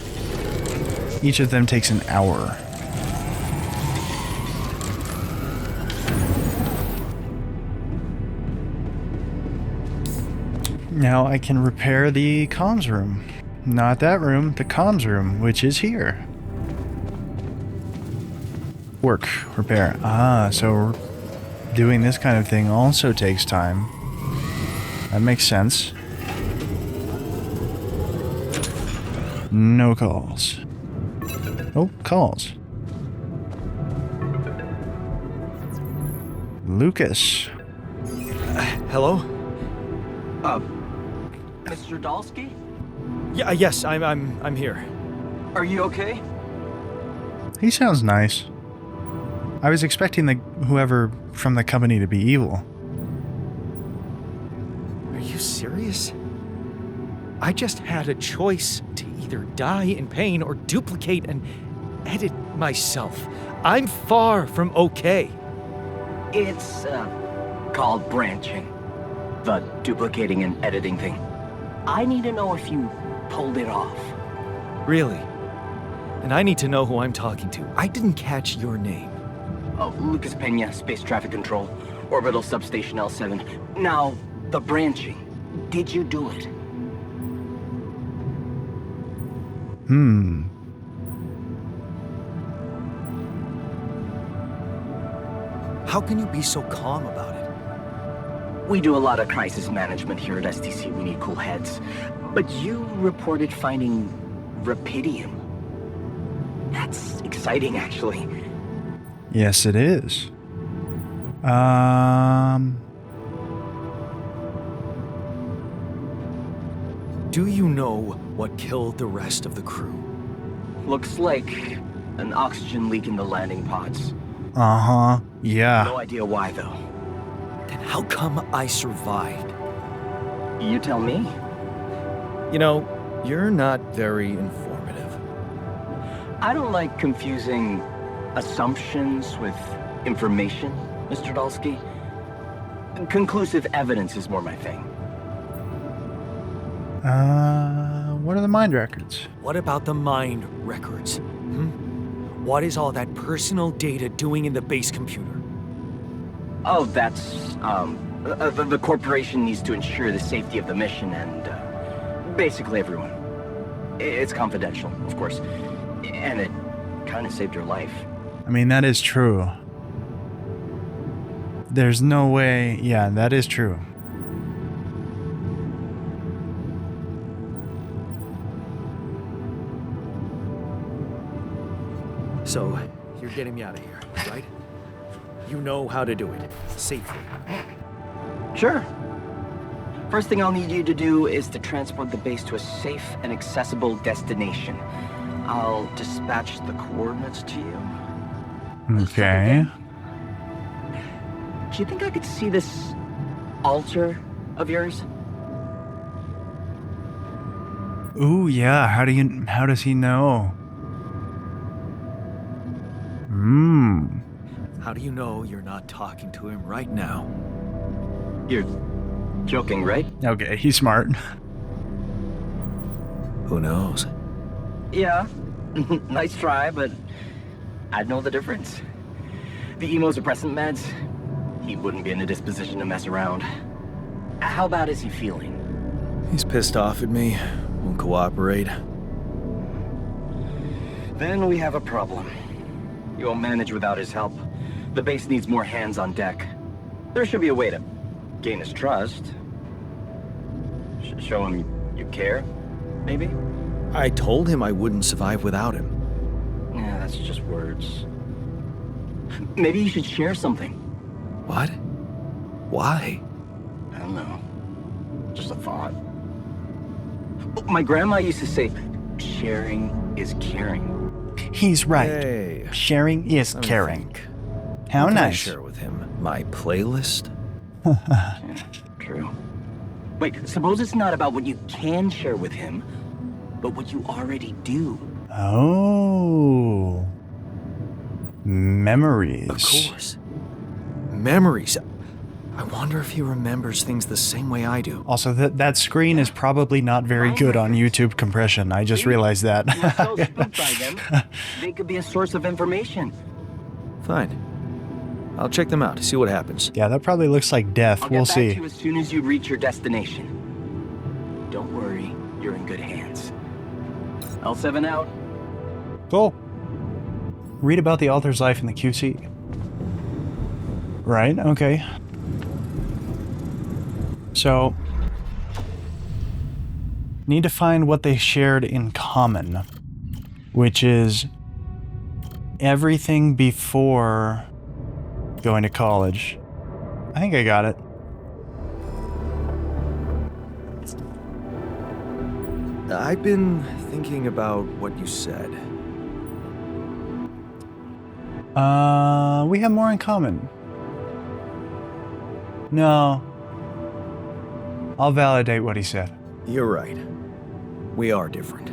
Each of them takes an hour. Now I can repair the comms room. Not that room, the comms room, which is here. Work, repair. Ah, so doing this kind of thing also takes time. That makes sense. No calls. Oh, calls. Lucas. Hello? Mr. Dalsky? Yeah, yes, I'm here. Are you okay? He sounds nice. I was expecting whoever from the company to be evil. Are you serious? I just had a choice to either die in pain or duplicate and edit myself. I'm far from okay. It's, called branching. The duplicating and editing thing. I need to know if you pulled it off. Really? And I need to know who I'm talking to. I didn't catch your name. Oh, Lucas Pena, Space Traffic Control, Orbital Substation L7. Now, the branching. Did you do it? How can you be so calm about it? We do a lot of crisis management here at STC. We need cool heads. But you reported finding rapidium. That's exciting, actually. Yes, it is. Do you know what killed the rest of the crew? Looks like an oxygen leak in the landing pods. Uh-huh. Yeah. No idea why, though. Then how come I survived? You tell me. You know, you're not very informative. I don't like confusing assumptions with information, Mr. Dalsky. Conclusive evidence is more my thing. What are the mind records? What about the mind records? What is all that personal data doing in the base computer? Oh, that's, the corporation needs to ensure the safety of the mission and, basically everyone. It's confidential, of course. And it kind of saved your life. I mean, that is true. There's no way. Yeah, that is true. So, you're getting me out of here, right? You know how to do it. Safely. Sure. First thing I'll need you to do is to transport the base to a safe and accessible destination. I'll dispatch the coordinates to you. Okay. Do you think I could see this altar of yours? Ooh, yeah. How does he know? How do you know you're not talking to him right now? You're joking, right? Okay, he's smart. Who knows? Yeah. Nice try, but I'd know the difference. The immunosuppressant meds, he wouldn't be in a disposition to mess around. How bad is he feeling? He's pissed off at me. Won't cooperate. Then we have a problem. You won't manage without his help. The base needs more hands on deck. There should be a way to gain his trust. Show him you care, maybe? I told him I wouldn't survive without him. Yeah, that's just words. Maybe you should share something. What? Why? I don't know. Just a thought. My grandma used to say, sharing is caring. He's right. Hey, Sharing is let me caring. think. How What can I nice. share with him? My playlist? Yeah, true. Wait, suppose it's not about what you can share with him, but what you already do. Oh. Memories. Of course. Memories. I wonder if he remembers things the same way I do. Also, that screen is probably not very good on YouTube compression. I just realized that. You're so spooked by them. They could be a source of information. Fine. I'll check them out, see what happens. Yeah, that probably looks like death. I'll We'll get back to see. you as soon as you reach your destination. Don't worry, you're in good hands. L7 out. Cool. Read about the author's life in the QC. Right, okay. So, need to find what they shared in common, which is everything before going to college. I think I got it. I've been thinking about what you said. We have more in common. No. I'll validate what he said. You're right. We are different.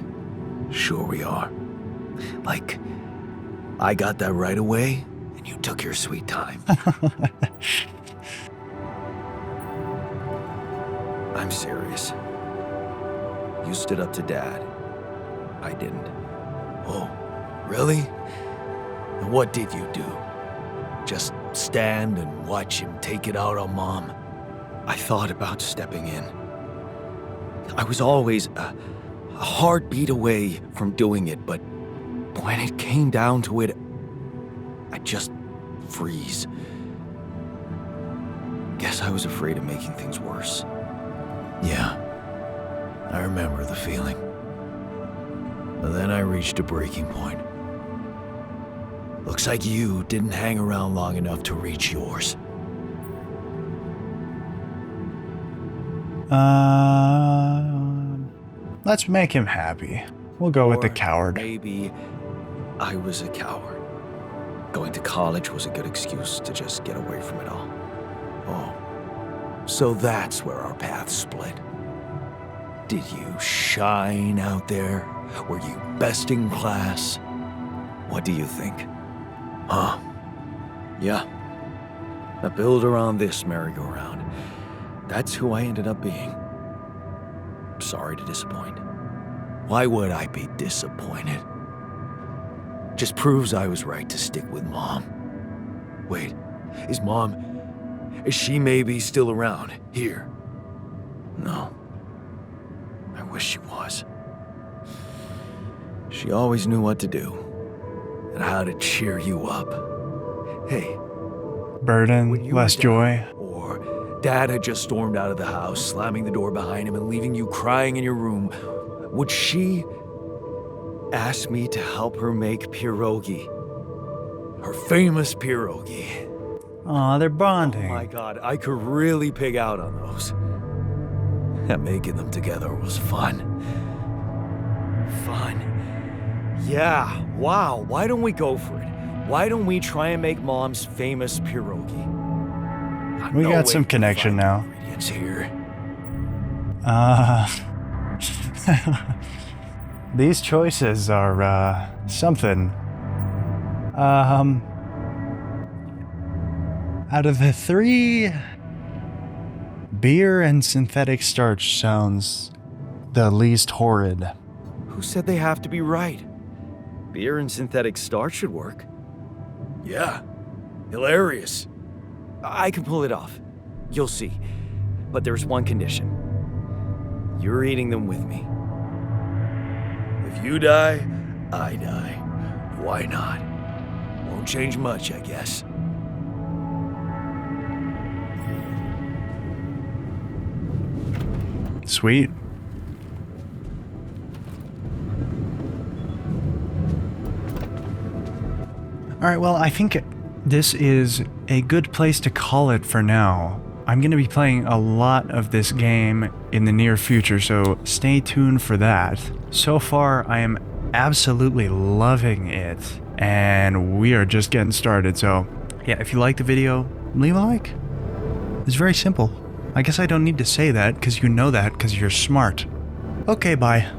Sure we are. Like, I got that right away, and you took your sweet time. I'm serious. You stood up to Dad. I didn't. Oh, really? And what did you do? Just stand and watch him take it out on Mom? I thought about stepping in. I was always a heartbeat away from doing it, but when it came down to it, I'd just freeze. Guess I was afraid of making things worse. Yeah, I remember the feeling. But then I reached a breaking point. Looks like you didn't hang around long enough to reach yours. Let's make him happy. We'll go with the Or coward. Maybe I was a coward. Going to college was a good excuse to just get away from it all. Oh, so that's where our paths split. Did you shine out there? Were you best in class? What do you think? Huh? Yeah. I build around this merry-go-round. That's who I ended up being. Sorry to disappoint. Why would I be disappointed? Just proves I was right to stick with Mom. Wait, is she maybe still around here? No. I wish she was. She She always knew what to do and how to cheer you up. Hey, when Burden, you less were joy. down, or Dad had just stormed out of the house, slamming the door behind him and leaving you crying in your room, would she ask me to help her make pierogi? Her famous pierogi. Aw, they're Oh bonding. my god, I could really pig out on those. And making them together was fun. Fun. Yeah, wow, why don't we go for it? Why don't we try and make Mom's famous pierogi? We No got way some we can connection find now. Ingredients here. These choices are, something. Out of the three, beer and synthetic starch sounds the least horrid. Who said they have to be right? Beer and synthetic starch should work. Yeah, hilarious. I can pull it off. You'll see. But there's one condition. You're eating them with me. If you die, I die. Why not? Won't change much, I guess. Sweet. Alright, well, I think this is a good place to call it for now. I'm going to be playing a lot of this game in the near future, so stay tuned for that. So far, I am absolutely loving it, and we are just getting started, so yeah, if you like the video, leave a like. It's very simple. I guess I don't need to say that, because you know that, because you're smart. Okay, bye.